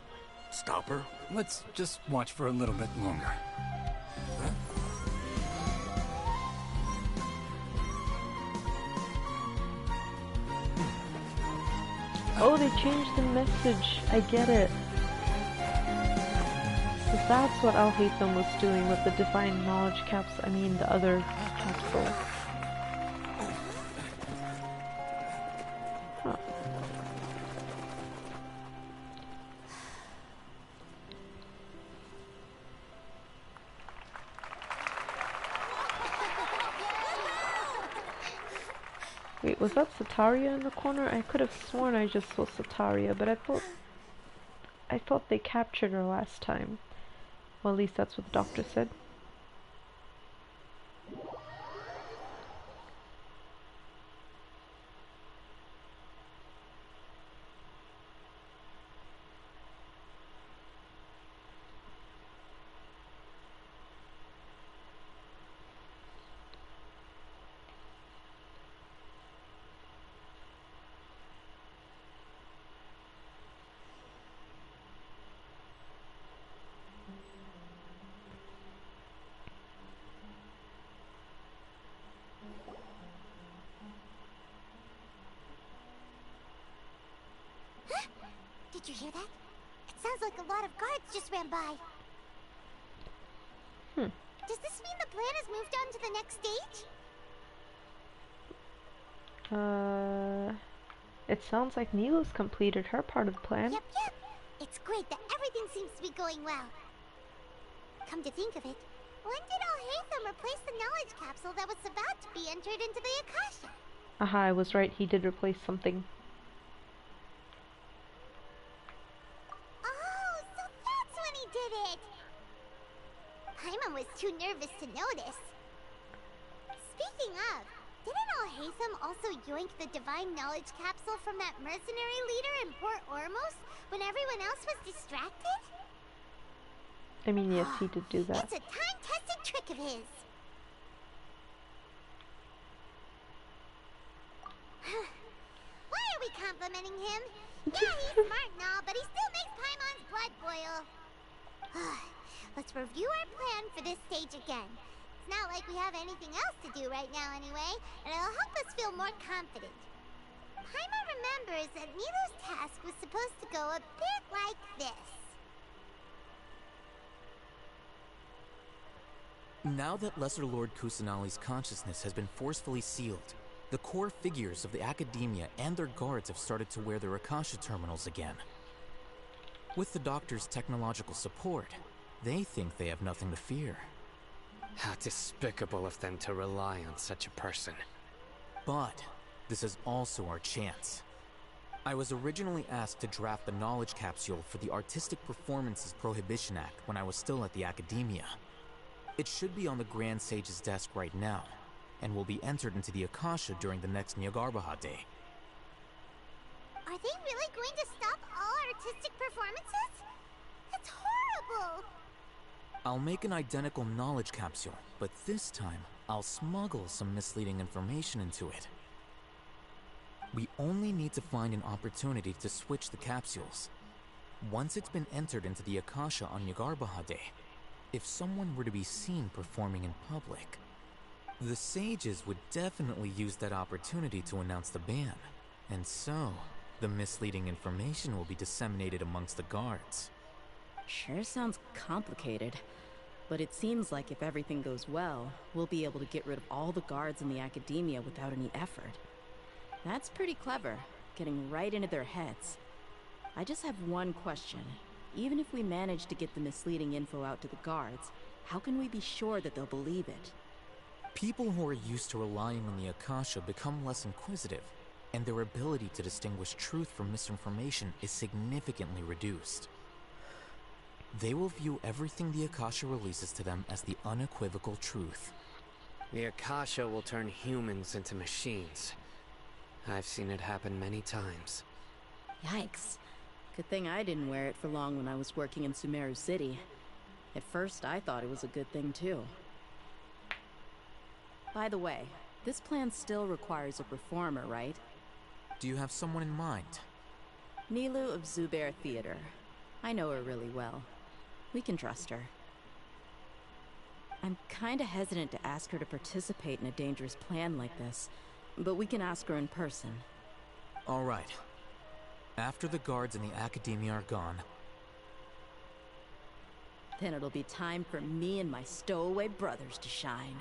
stop her? Let's just watch for a little bit longer. Oh, they changed the message. I get it. So that's what Al-Haytham was doing with the Divine Knowledge capsule. I mean, the other capsule. Huh. Wait, was that Sataria in the corner? I could have sworn I just saw Sataria, but I thought they captured her last time. Well, at least that's what the doctor said. Did you hear that? It sounds like a lot of guards just ran by. Does this mean the plan has moved on to the next stage? It sounds like Nilo's completed her part of the plan. Yep. It's great that everything seems to be going well. Come to think of it, when did Al-Haytham replace the knowledge capsule that was about to be entered into the Akasha? Aha, I was right, he did replace something. was too nervous to notice. Speaking of, didn't Alhaitham also yoink the Divine Knowledge Capsule from that mercenary leader in Port Ormos when everyone else was distracted? I mean, yes, he did do that. It's a time-tested trick of his. Why are we complimenting him? Yeah, he's smart and all, but he still makes Paimon's blood boil. Let's review our plan for this stage again. It's not like we have anything else to do right now anyway, and it'll help us feel more confident. Paimon remembers that Nilou's task was supposed to go a bit like this. Now that Lesser Lord Kusanali's consciousness has been forcefully sealed, the core figures of the Academia and their guards have started to wear their Akasha terminals again. With the Doctor's technological support, they think they have nothing to fear. How despicable of them to rely on such a person. But this is also our chance. I was originally asked to draft the knowledge capsule for the Artistic Performances Prohibition Act when I was still at the Academia. It should be on the Grand Sage's desk right now, and will be entered into the Akasha during the next Nyargarbaha Day. Are they really going to stop all artistic performances? That's horrible! I'll make an identical knowledge capsule, but this time, I'll smuggle some misleading information into it. We only need to find an opportunity to switch the capsules. Once it's been entered into the Akasha on Nyargarbaha Day, if someone were to be seen performing in public, the sages would definitely use that opportunity to announce the ban, and so the misleading information will be disseminated amongst the guards. Sure sounds complicated, but it seems like if everything goes well, we'll be able to get rid of all the guards in the Academia without any effort. That's pretty clever, getting right into their heads. I just have one question. Even if we manage to get the misleading info out to the guards, how can we be sure that they'll believe it? People who are used to relying on the Akasha become less inquisitive, and their ability to distinguish truth from misinformation is significantly reduced. They will view everything the Akasha releases to them as the unequivocal truth. The Akasha will turn humans into machines. I've seen it happen many times. Yikes. Good thing I didn't wear it for long when I was working in Sumeru City. At first, I thought it was a good thing too. By the way, this plan still requires a performer, right? Do you have someone in mind? Nilou of Zubair Theater. I know her really well. We can trust her. I'm kinda hesitant to ask her to participate in a dangerous plan like this, but we can ask her in person. All right. After the guards in the Academia are gone, then it'll be time for me and my stowaway brothers to shine.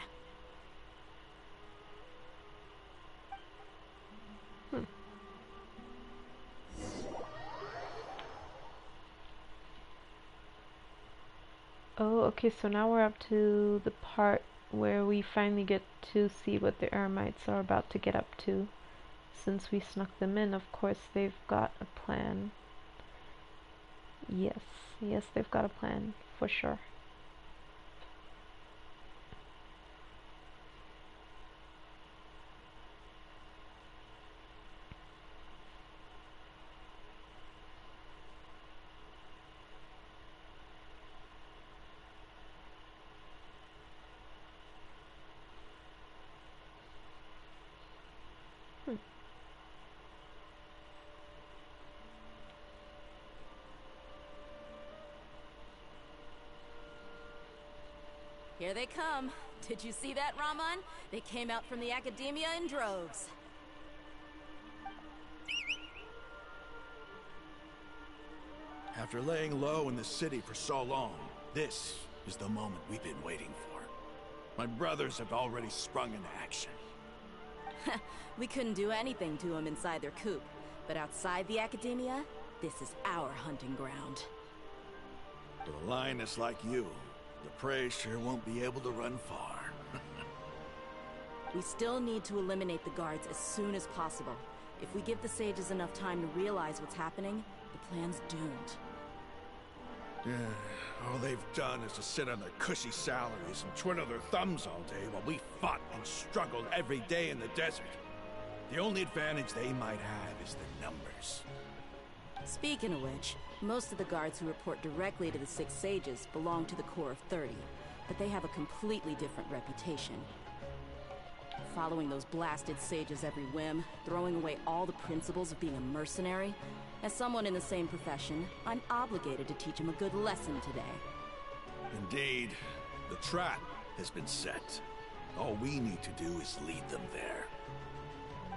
Oh, okay, so now we're up to the part where we finally get to see what the Eremites are about to get up to. Since we snuck them in, of course they've got a plan. Yes, they've got a plan, for sure. Here they come. Did you see that, Raman? They came out from the Academia in droves. After laying low in the city for so long, this is the moment we've been waiting for. My brothers have already sprung into action. We couldn't do anything to them inside their coop, but outside the Academia, this is our hunting ground. With a lioness like you, the prey sure won't be able to run far. We still need to eliminate the guards as soon as possible. If we give the sages enough time to realize what's happening, the plan's doomed. All they've done is to sit on their cushy salaries and twiddle their thumbs all day while we fought and struggled every day in the desert. The only advantage they might have is the numbers. Speaking of which, most of the guards who report directly to the Six Sages belong to the Corps of 30, but they have a completely different reputation. Following those blasted sages every whim, throwing away all the principles of being a mercenary. As someone in the same profession, I'm obligated to teach them a good lesson today. Indeed, the trap has been set. All we need to do is lead them there.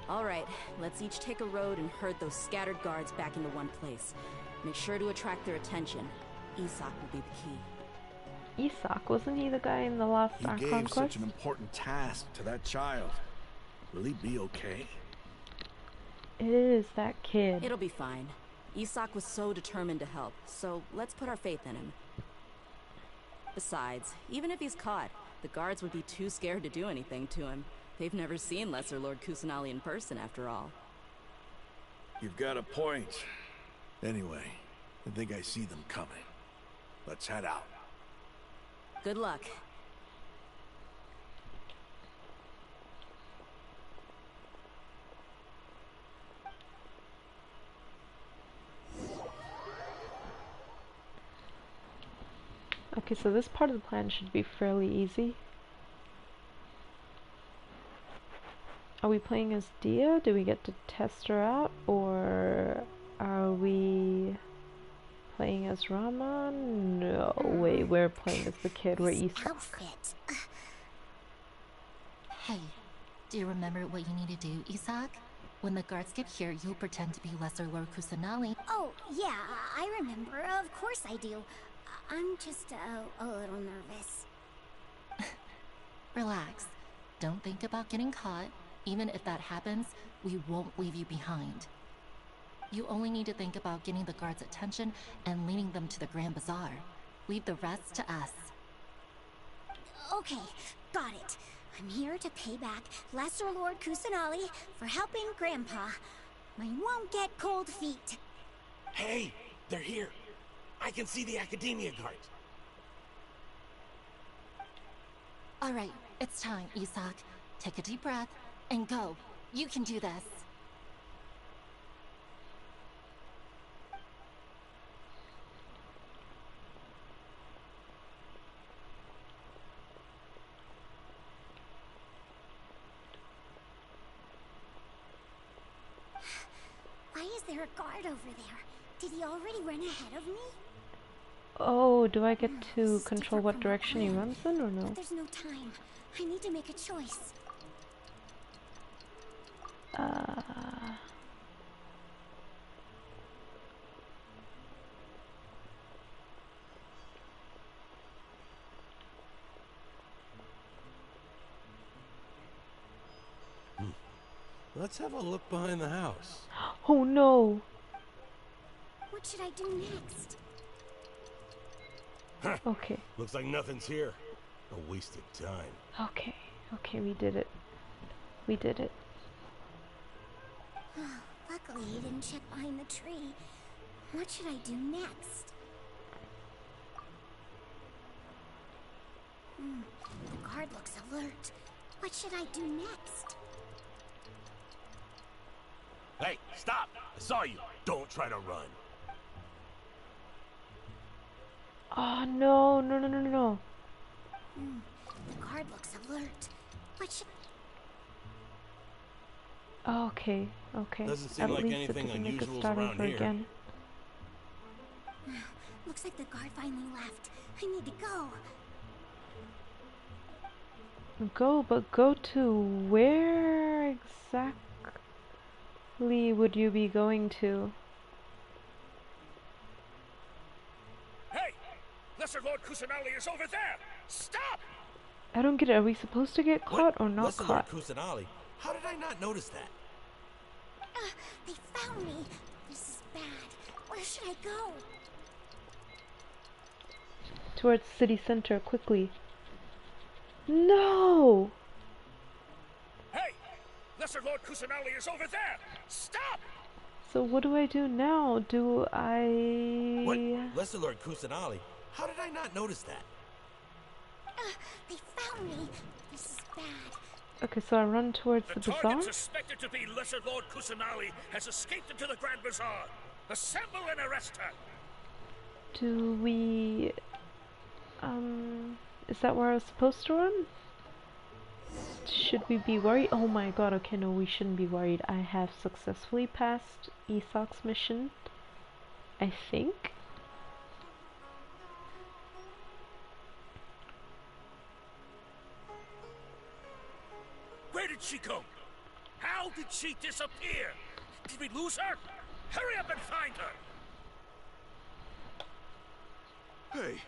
All right, let's each take a road and herd those scattered guards back into one place. Make sure to attract their attention. Isak will be the key. Isak, wasn't he the guy in the last You Archon gave quest? such an important task to that child. Will he be okay? It is that kid. It'll be fine. Isak was so determined to help, so let's put our faith in him. Besides, even if he's caught, the guards would be too scared to do anything to him. They've never seen Lesser Lord Kusanali in person, after all. You've got a point. Anyway, I think I see them coming. Let's head out. Good luck. Okay, so this part of the plan should be fairly easy. Are we playing as Dia? Do we get to test her out? Or are we playing as Rama? No, wait, we're playing as the kid. We're Isak. Hey, do you remember what you need to do, Isak? When the guards get here, you'll pretend to be Lesser Lord Kusanali. Oh, yeah, I remember. Of course I do. I'm just a little nervous. Relax. Don't think about getting caught. Even if that happens, we won't leave you behind. You only need to think about getting the guards' attention and leading them to the Grand Bazaar. Leave the rest to us. Okay, got it. I'm here to pay back Lesser Lord Kusanali for helping Grandpa. I won't get cold feet. Hey, they're here. I can see the Academia guards. All right, it's time, Isak. Take a deep breath and go. You can do this. Why is there a guard over there? Did he already run ahead of me? Oh, do I get to control what direction he runs in or no? But there's no time. I need to make a choice. Let's have a look behind the house. Oh no! What should I do next? Okay. Looks like nothing's here. A waste of time. Okay, okay, we did it. We did it. Luckily, he didn't check behind the tree. What should I do next? The guard looks alert. What should I do next? Hey, stop! I saw you. Don't try to run. Oh no, no, no, no, no. The guard looks alert. What should... Oh, okay, okay. Doesn't seem At like least anything it doesn't make us unusual's start around over here. again. Looks like the guard finally left. I need to go. Go, but go to where exactly would you be going to? Hey! Lesser Lord Kusanali is over there! Stop! I don't get it. Are we supposed to get caught or not Lesser caught? Lord Kusanali. How did I not notice that? They found me. This is bad. Where should I go? Towards city center, quickly. No! Hey! Lesser Lord Kusanali is over there! Stop! So what do I do now? Do I... What? Lesser Lord Kusanali? How did I not notice that? They found me. This is bad. Okay, so I run towards the The bazaar? target suspected to be Lesser Lord Kusanali has escaped into the Grand Bazaar. Assemble and arrest her. Do we... Is that where I was supposed to run? Should we be worried? Oh my god, okay, no, we shouldn't be worried. I have successfully passed Isak's mission, I think. Where did she go? How did she disappear? Did we lose her? Hurry up and find her! Hey,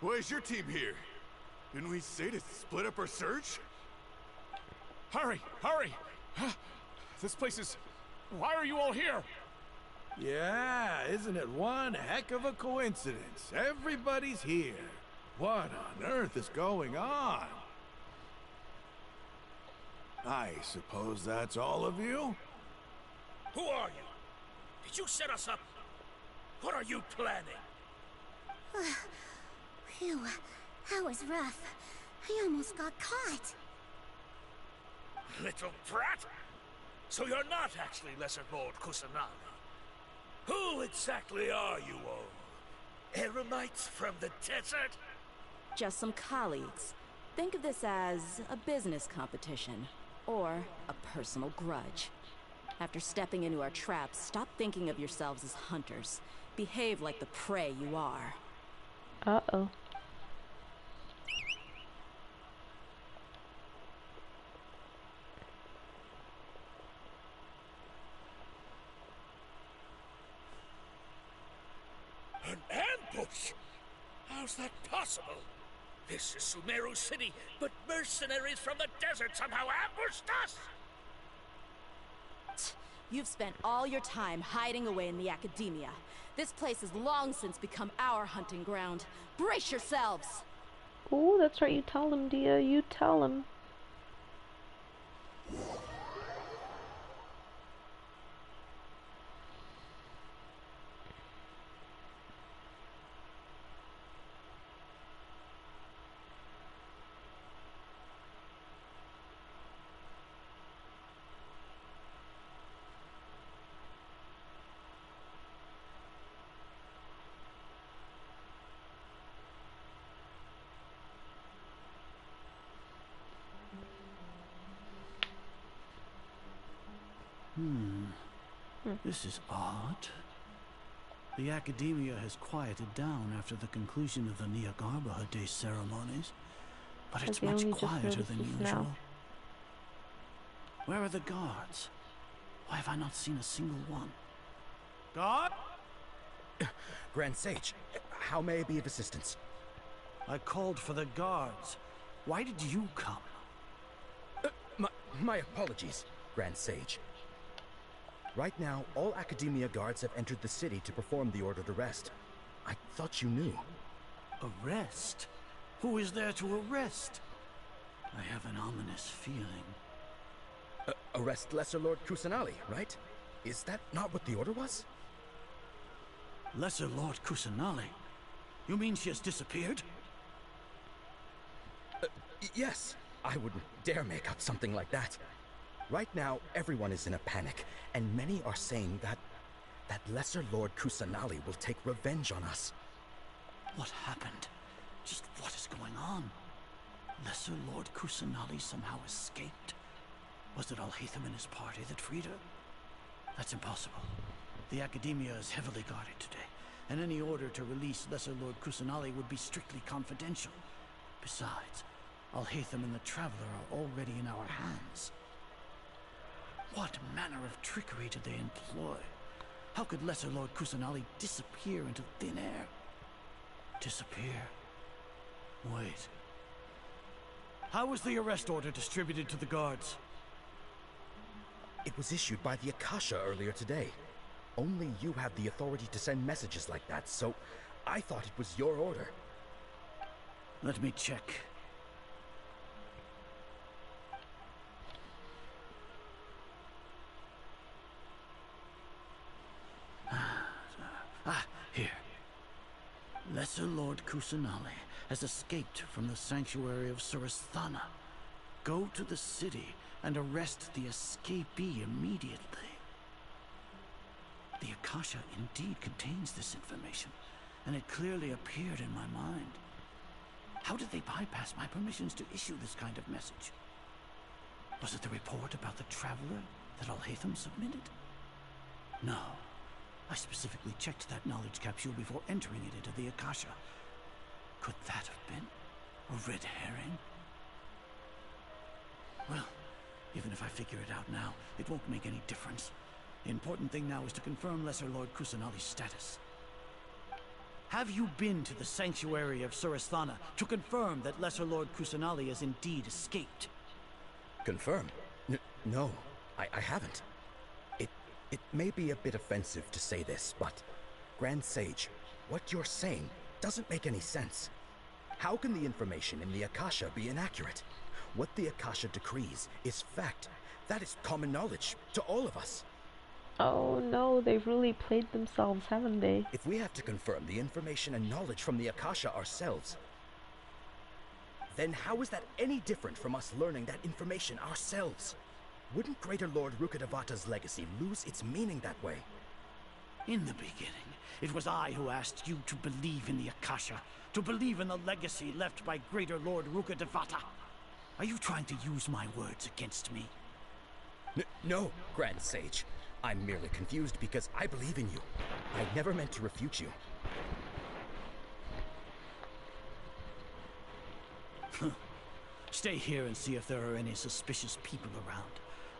why is your team here? Didn't we say to split up our search? Hurry, hurry! This place is... Why are you all here? Yeah, isn't it one heck of a coincidence? Everybody's here. What on earth is going on? I suppose that's all of you? Who are you? Did you set us up? What are you planning? Phew, that was rough. I almost got caught. Little brat? So you're not actually Lesser Lord Kusanali. Who exactly are you all? Eremites from the desert? Just some colleagues. Think of this as a business competition, or a personal grudge. After stepping into our traps, stop thinking of yourselves as hunters. Behave like the prey you are. Uh-oh. An ambush? How's that possible? This is Sumeru City, but mercenaries from the desert somehow ambushed us! You've spent all your time hiding away in the academia. This place has long since become our hunting ground. Brace yourselves! Oh, that's right, you tell him, Dia, you tell him. This is odd. The academia has quieted down after the conclusion of the Niagarbaha Day ceremonies, but it's I much only just quieter noticed than this usual. now. Where are the guards? Why have I not seen a single one? Guard? Grand Sage, how may I be of assistance? I called for the guards. Why did you come? My apologies, Grand Sage. Right now, all Academia guards have entered the city to perform the ordered arrest. I thought you knew. Arrest? Who is there to arrest? I have an ominous feeling. Arrest Lesser Lord Kusanali, right? Is that not what the order was? Lesser Lord Kusanali? You mean she has disappeared? Yes. I wouldn't dare make up something like that. Right now, everyone is in a panic, and many are saying that Lesser Lord Kusanali will take revenge on us. What happened? Just what is going on? Lesser Lord Kusanali somehow escaped? Was it Alhaitham and his party that freed her? That's impossible. The Academia is heavily guarded today, and any order to release Lesser Lord Kusanali would be strictly confidential. Besides, Alhaitham and the Traveler are already in our hands. What manner of trickery did they employ? How could Lesser Lord Kusanali disappear into thin air? Disappear? Wait. How was the arrest order distributed to the guards? It was issued by the Akasha earlier today. Only you have the authority to send messages like that, so I thought it was your order. Let me check. Lesser Lord Kusanali has escaped from the sanctuary of Surasthana. Go to the city and arrest the escapee immediately. The Akasha indeed contains this information, and it clearly appeared in my mind. How did they bypass my permissions to issue this kind of message? Was it the report about the traveler that Alhaitham submitted? No. I specifically checked that knowledge capsule before entering it into the Akasha. Could that have been a red herring? Well, even if I figure it out now, it won't make any difference. The important thing now is to confirm Lesser Lord Kusanali's status. Have you been to the sanctuary of Surasthana to confirm that Lesser Lord Kusanali has indeed escaped? Confirm? No, I haven't. It may be a bit offensive to say this, but Grand Sage, what you're saying doesn't make any sense. How can the information in the Akasha be inaccurate? What the Akasha decrees is fact. That is common knowledge to all of us. Oh no, they've really played themselves, haven't they? If we have to confirm the information and knowledge from the Akasha ourselves, then how is that any different from us learning that information ourselves? Wouldn't Greater Lord Rukkhadevata's legacy lose its meaning that way? In the beginning, it was I who asked you to believe in the Akasha, to believe in the legacy left by Greater Lord Rukkhadevata. Are you trying to use my words against me? No, Grand Sage. I'm merely confused because I believe in you. I never meant to refute you. Stay here and see if there are any suspicious people around.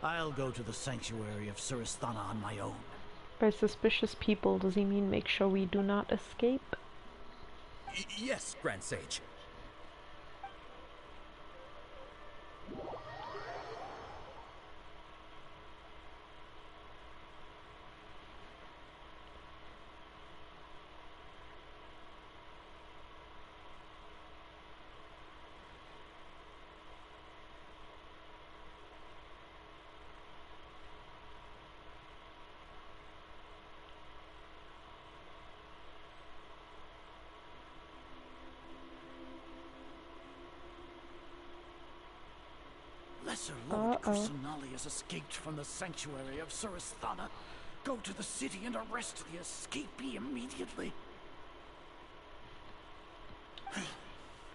I'll go to the sanctuary of Surasthana on my own. By suspicious people, does he mean make sure we do not escape? Yes, Grand Sage. Lesser Lord Kusanali has escaped from the sanctuary of Surasthana. Go to the city and arrest the escapee immediately.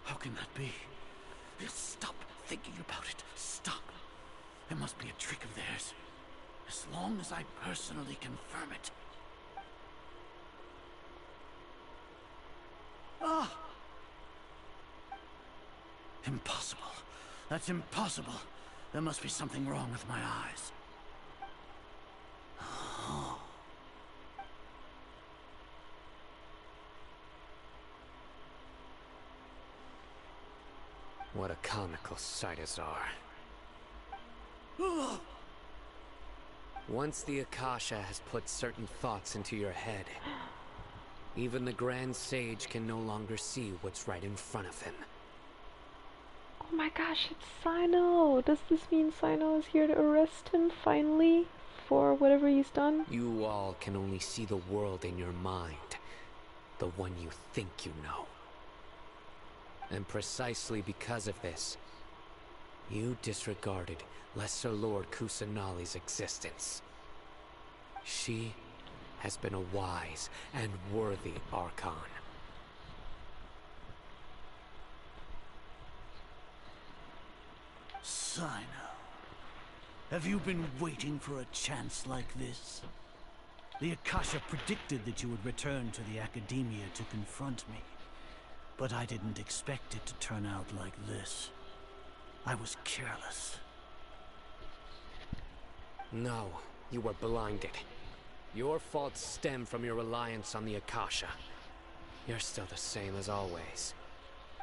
How can that be? Stop thinking about it. Stop. It must be a trick of theirs. As long as I personally confirm it. Ah! Impossible. That's impossible. There must be something wrong with my eyes. What a comical sight, Azar. Once the Akasha has put certain thoughts into your head, even the Grand Sage can no longer see what's right in front of him. Oh my gosh, it's Sino! Does this mean Sino is here to arrest him, finally? For whatever he's done? You all can only see the world in your mind. The one you think you know. And precisely because of this, you disregarded Lesser Lord Kusanali's existence. She has been a wise and worthy Archon. Sino, have you been waiting for a chance like this? The Akasha predicted that you would return to the Academia to confront me. But I didn't expect it to turn out like this. I was careless. No, you were blinded. Your faults stem from your reliance on the Akasha. You're still the same as always.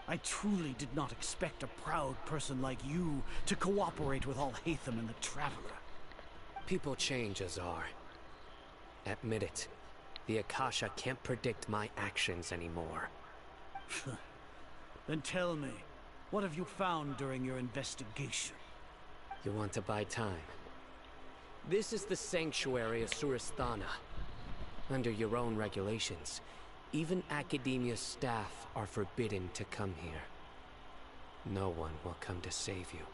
I truly did not expect a proud person like you to cooperate with Alhaitham and the Traveler. People change, Azar. Admit it. The Akasha can't predict my actions anymore. Then tell me, what have you found during your investigation? You want to buy time? This is the sanctuary of Surasthana. Under your own regulations, Even Academia's staff are forbidden to come here. No one will come to save you.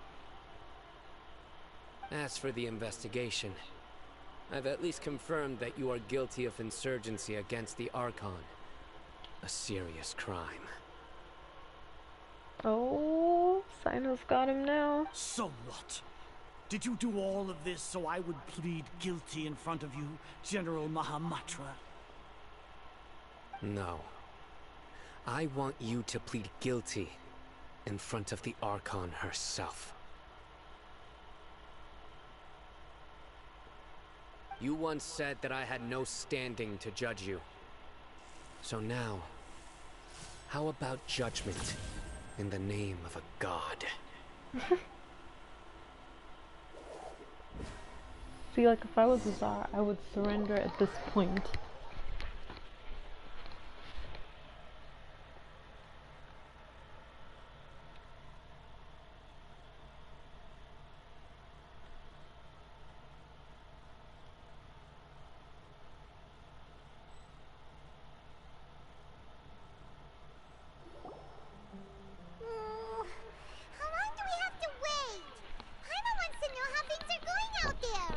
As for the investigation, I've at least confirmed that you are guilty of insurgency against the Archon. A serious crime. Oh, Sino's got him now. So what? Did you do all of this so I would plead guilty in front of you, General Mahamatra? No. I want you to plead guilty in front of the Archon herself. You once said that I had no standing to judge you. So now, how about judgment in the name of a god? See, like, if I was a Tsar, I would surrender at this point. How long do we have to wait? Paimon wants to know how things are going out there.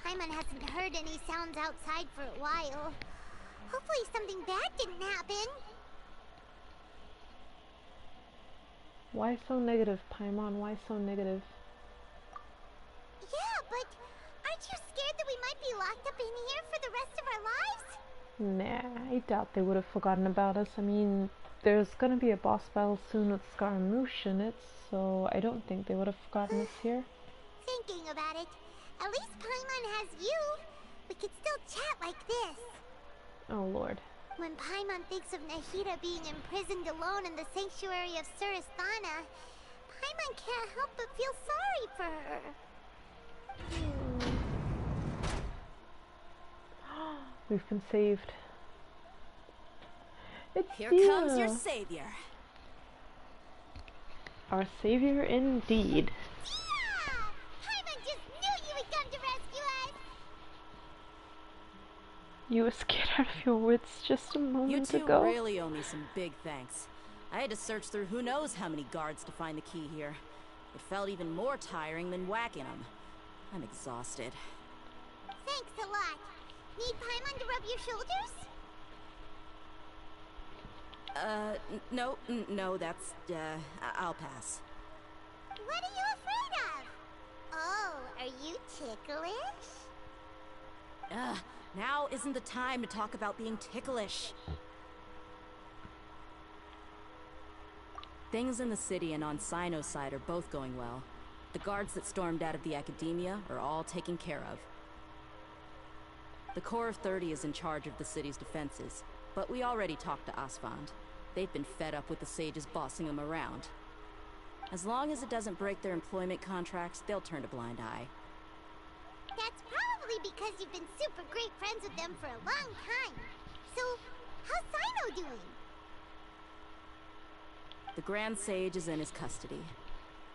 Paimon hasn't heard any sounds outside for a while. Hopefully something bad didn't happen. Why so negative, Paimon? Why so negative? Yeah, but aren't you scared that we might be locked up in here for the rest of our lives? Nah, I doubt they would have forgotten about us. I mean, there's gonna be a boss battle soon with Scaramouche in it, so I don't think they would have forgotten us here. Thinking about it, at least Paimon has you. We could still chat like this. Oh lord. When Paimon thinks of Nahida being imprisoned alone in the sanctuary of Surasthana, Paimon can't help but feel sorry for her. We've been saved. It's Here the, comes your savior. Our savior indeed. Yeah! Paimon just knew you would come to rescue us! You were scared out of your wits just a moment You two ago. really owe me some big thanks. I had to search through who knows how many guards to find the key here. It felt even more tiring than whacking them. I'm exhausted. Thanks a lot. Need Paimon to rub your shoulders? No, that's, I'll pass. What are you afraid of? Oh, are you ticklish? Now isn't the time to talk about being ticklish. Things in the city and on Sino's side are both going well. The guards that stormed out of the Academia are all taken care of. The Corps of 30 is in charge of the city's defenses, but we already talked to Asfand. They've been fed up with the sages bossing them around. As long as it doesn't break their employment contracts, they'll turn a blind eye. That's probably because you've been super great friends with them for a long time. So, how's Sino doing? The Grand Sage is in his custody.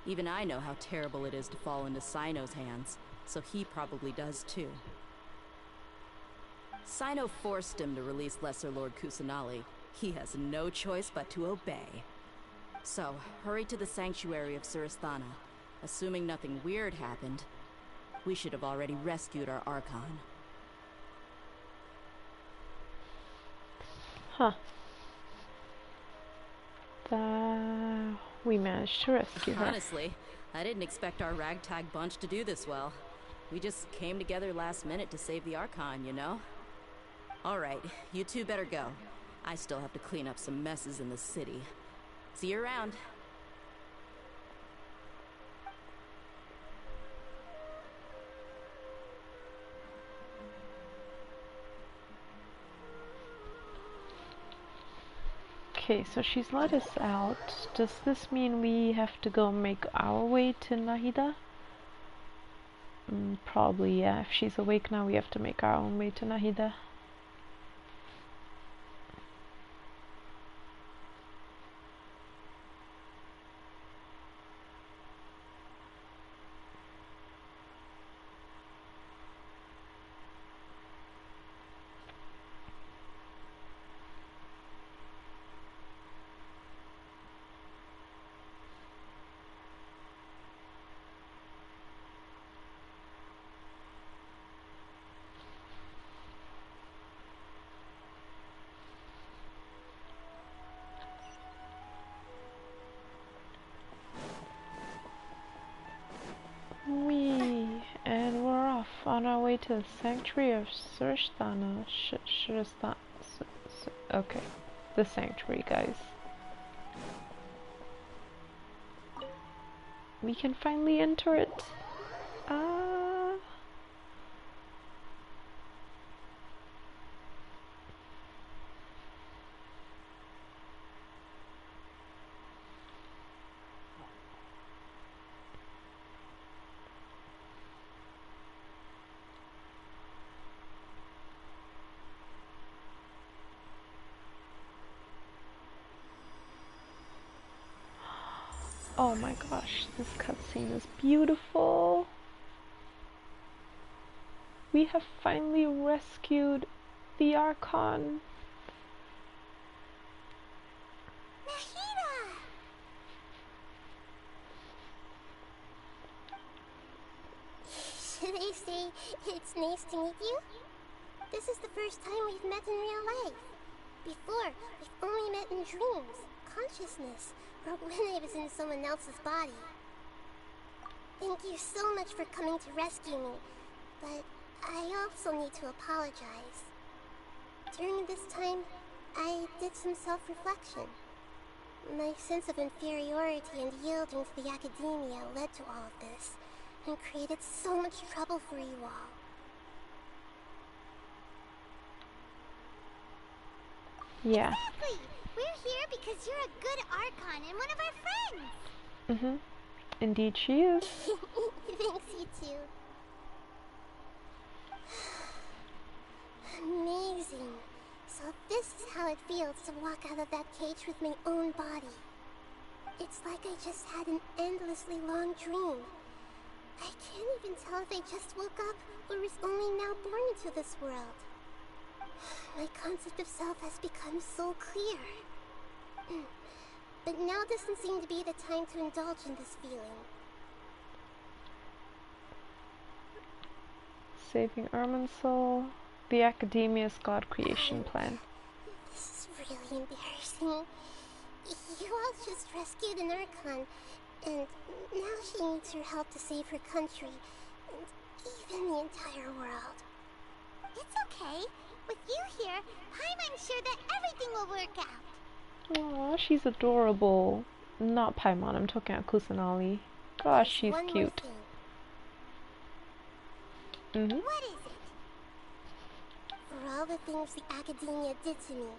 Even I know how terrible it is to fall into Sino's hands, so he probably does too. Sino forced him to release Lesser Lord Kusanali. He has no choice but to obey. So, hurry to the sanctuary of Surasthana. Assuming nothing weird happened, we should have already rescued our Archon. Huh. We managed to rescue her. Honestly, I didn't expect our ragtag bunch to do this well. We just came together last minute to save the Archon, you know? Alright, you two better go. I still have to clean up some messes in the city. See you around. Okay, so she's let us out. Does this mean we have to go make our way to Nahida? Probably, yeah. If she's awake now, we have to make our own way to Nahida. way to the sanctuary of Surstana. Okay, the sanctuary, guys. We can finally enter it. Oh my gosh, this cutscene is beautiful. We have finally rescued the Archon. Nahida! Should I say it's nice to meet you? This is the first time we've met in real life. Before, we've only met in dreams, consciousness, or when I was in someone else's body. Thank you so much for coming to rescue me, but I also need to apologize. During this time, I did some self-reflection. My sense of inferiority and yielding to the academia led to all of this, and created so much trouble for you all. Yeah. Exactly! We're here because you're a good Archon and one of our friends! Mm-hmm. Indeed she is. Thanks, you too. Amazing. So this is how it feels to walk out of that cage with my own body. It's like I just had an endlessly long dream. I can't even tell if I just woke up or was only now born into this world. My concept of self has become so clear. But now doesn't seem to be the time to indulge in this feeling. Saving Irminsul. The Academia's God creation plan. This is really embarrassing. You all just rescued an Archon, and now she needs your help to save her country, and even the entire world. It's okay. With you here, Paimon's sure that everything will work out. Aw, she's adorable. Not Paimon, I'm talking about Kusanali. Gosh, she's One cute. What is it? For all the things the Academia did to me,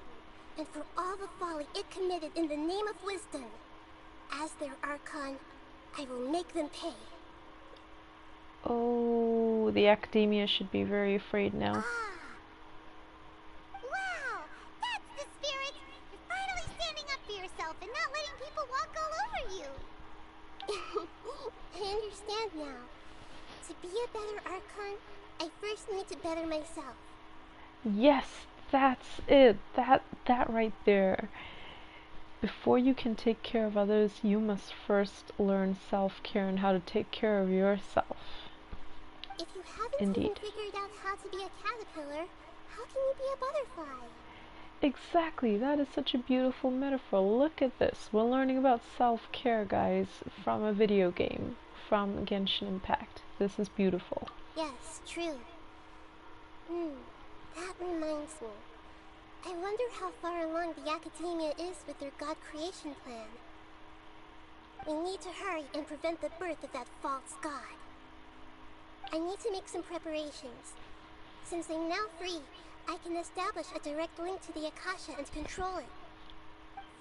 and for all the folly it committed in the name of wisdom, as their Archon, I will make them pay. Oh, the Academia should be very afraid now. Wow! That's the spirit! You're finally standing up for yourself and not letting people walk all over you! I understand now. To be a better Archon, I first need to better myself. Yes, that's it. That right there. Before you can take care of others, you must first learn self-care and how to take care of yourself. If you haven't even figured out how to be a caterpillar, how can you be a butterfly? Exactly, that is such a beautiful metaphor. Look at this. We're learning about self-care, guys, from a video game, from Genshin Impact. This is beautiful. Yes, true. That reminds me. I wonder how far along the Academia is with their God creation plan. We need to hurry and prevent the birth of that false god. I need to make some preparations. Since I'm now free, I can establish a direct link to the Akasha and control it.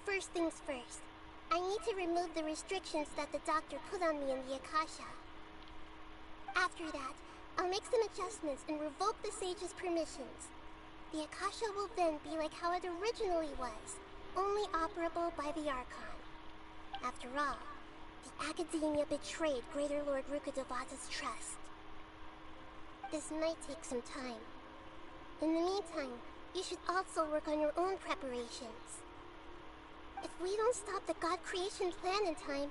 First things first, I need to remove the restrictions that the doctor put on me in the Akasha. After that, I'll make some adjustments and revoke the sage's permissions. The Akasha will then be like how it originally was, only operable by the Archon. After all, the Academia betrayed Greater Lord Rukkhadevata's trust. This might take some time. In the meantime, you should also work on your own preparations. If we don't stop the God creation plan in time,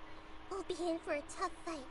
we'll be in for a tough fight.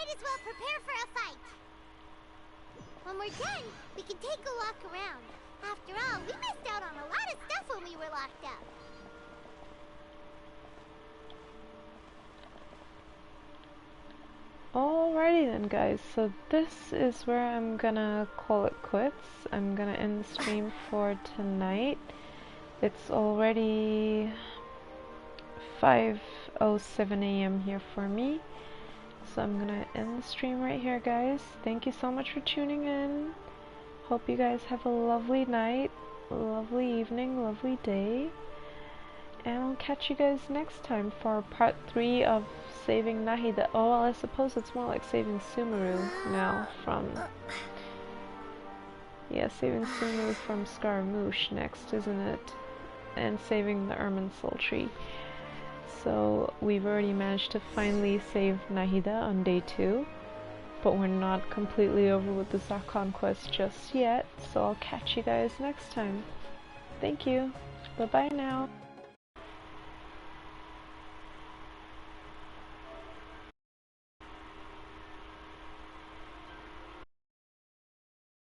might as well prepare for a fight. When we're done, we can take a walk around. After all, we missed out on a lot of stuff when we were locked up. Alrighty then, guys, so this is where I'm gonna call it quits. I'm gonna end the stream for tonight. It's already 5:07 a.m. here for me, so I'm gonna end the stream right here, guys. Thank you so much for tuning in. Hope you guys have a lovely night, lovely evening, lovely day, and I'll catch you guys next time for part 3 of saving Nahida. Oh, well, I suppose it's more like saving Sumeru now from... Yeah, saving Sumeru from Scaramouche next, isn't it? And saving the Irminsul tree. So, we've already managed to finally save Nahida on day 2. But we're not completely over with the Zarkon quest just yet. So I'll catch you guys next time. Thank you. Bye-bye now.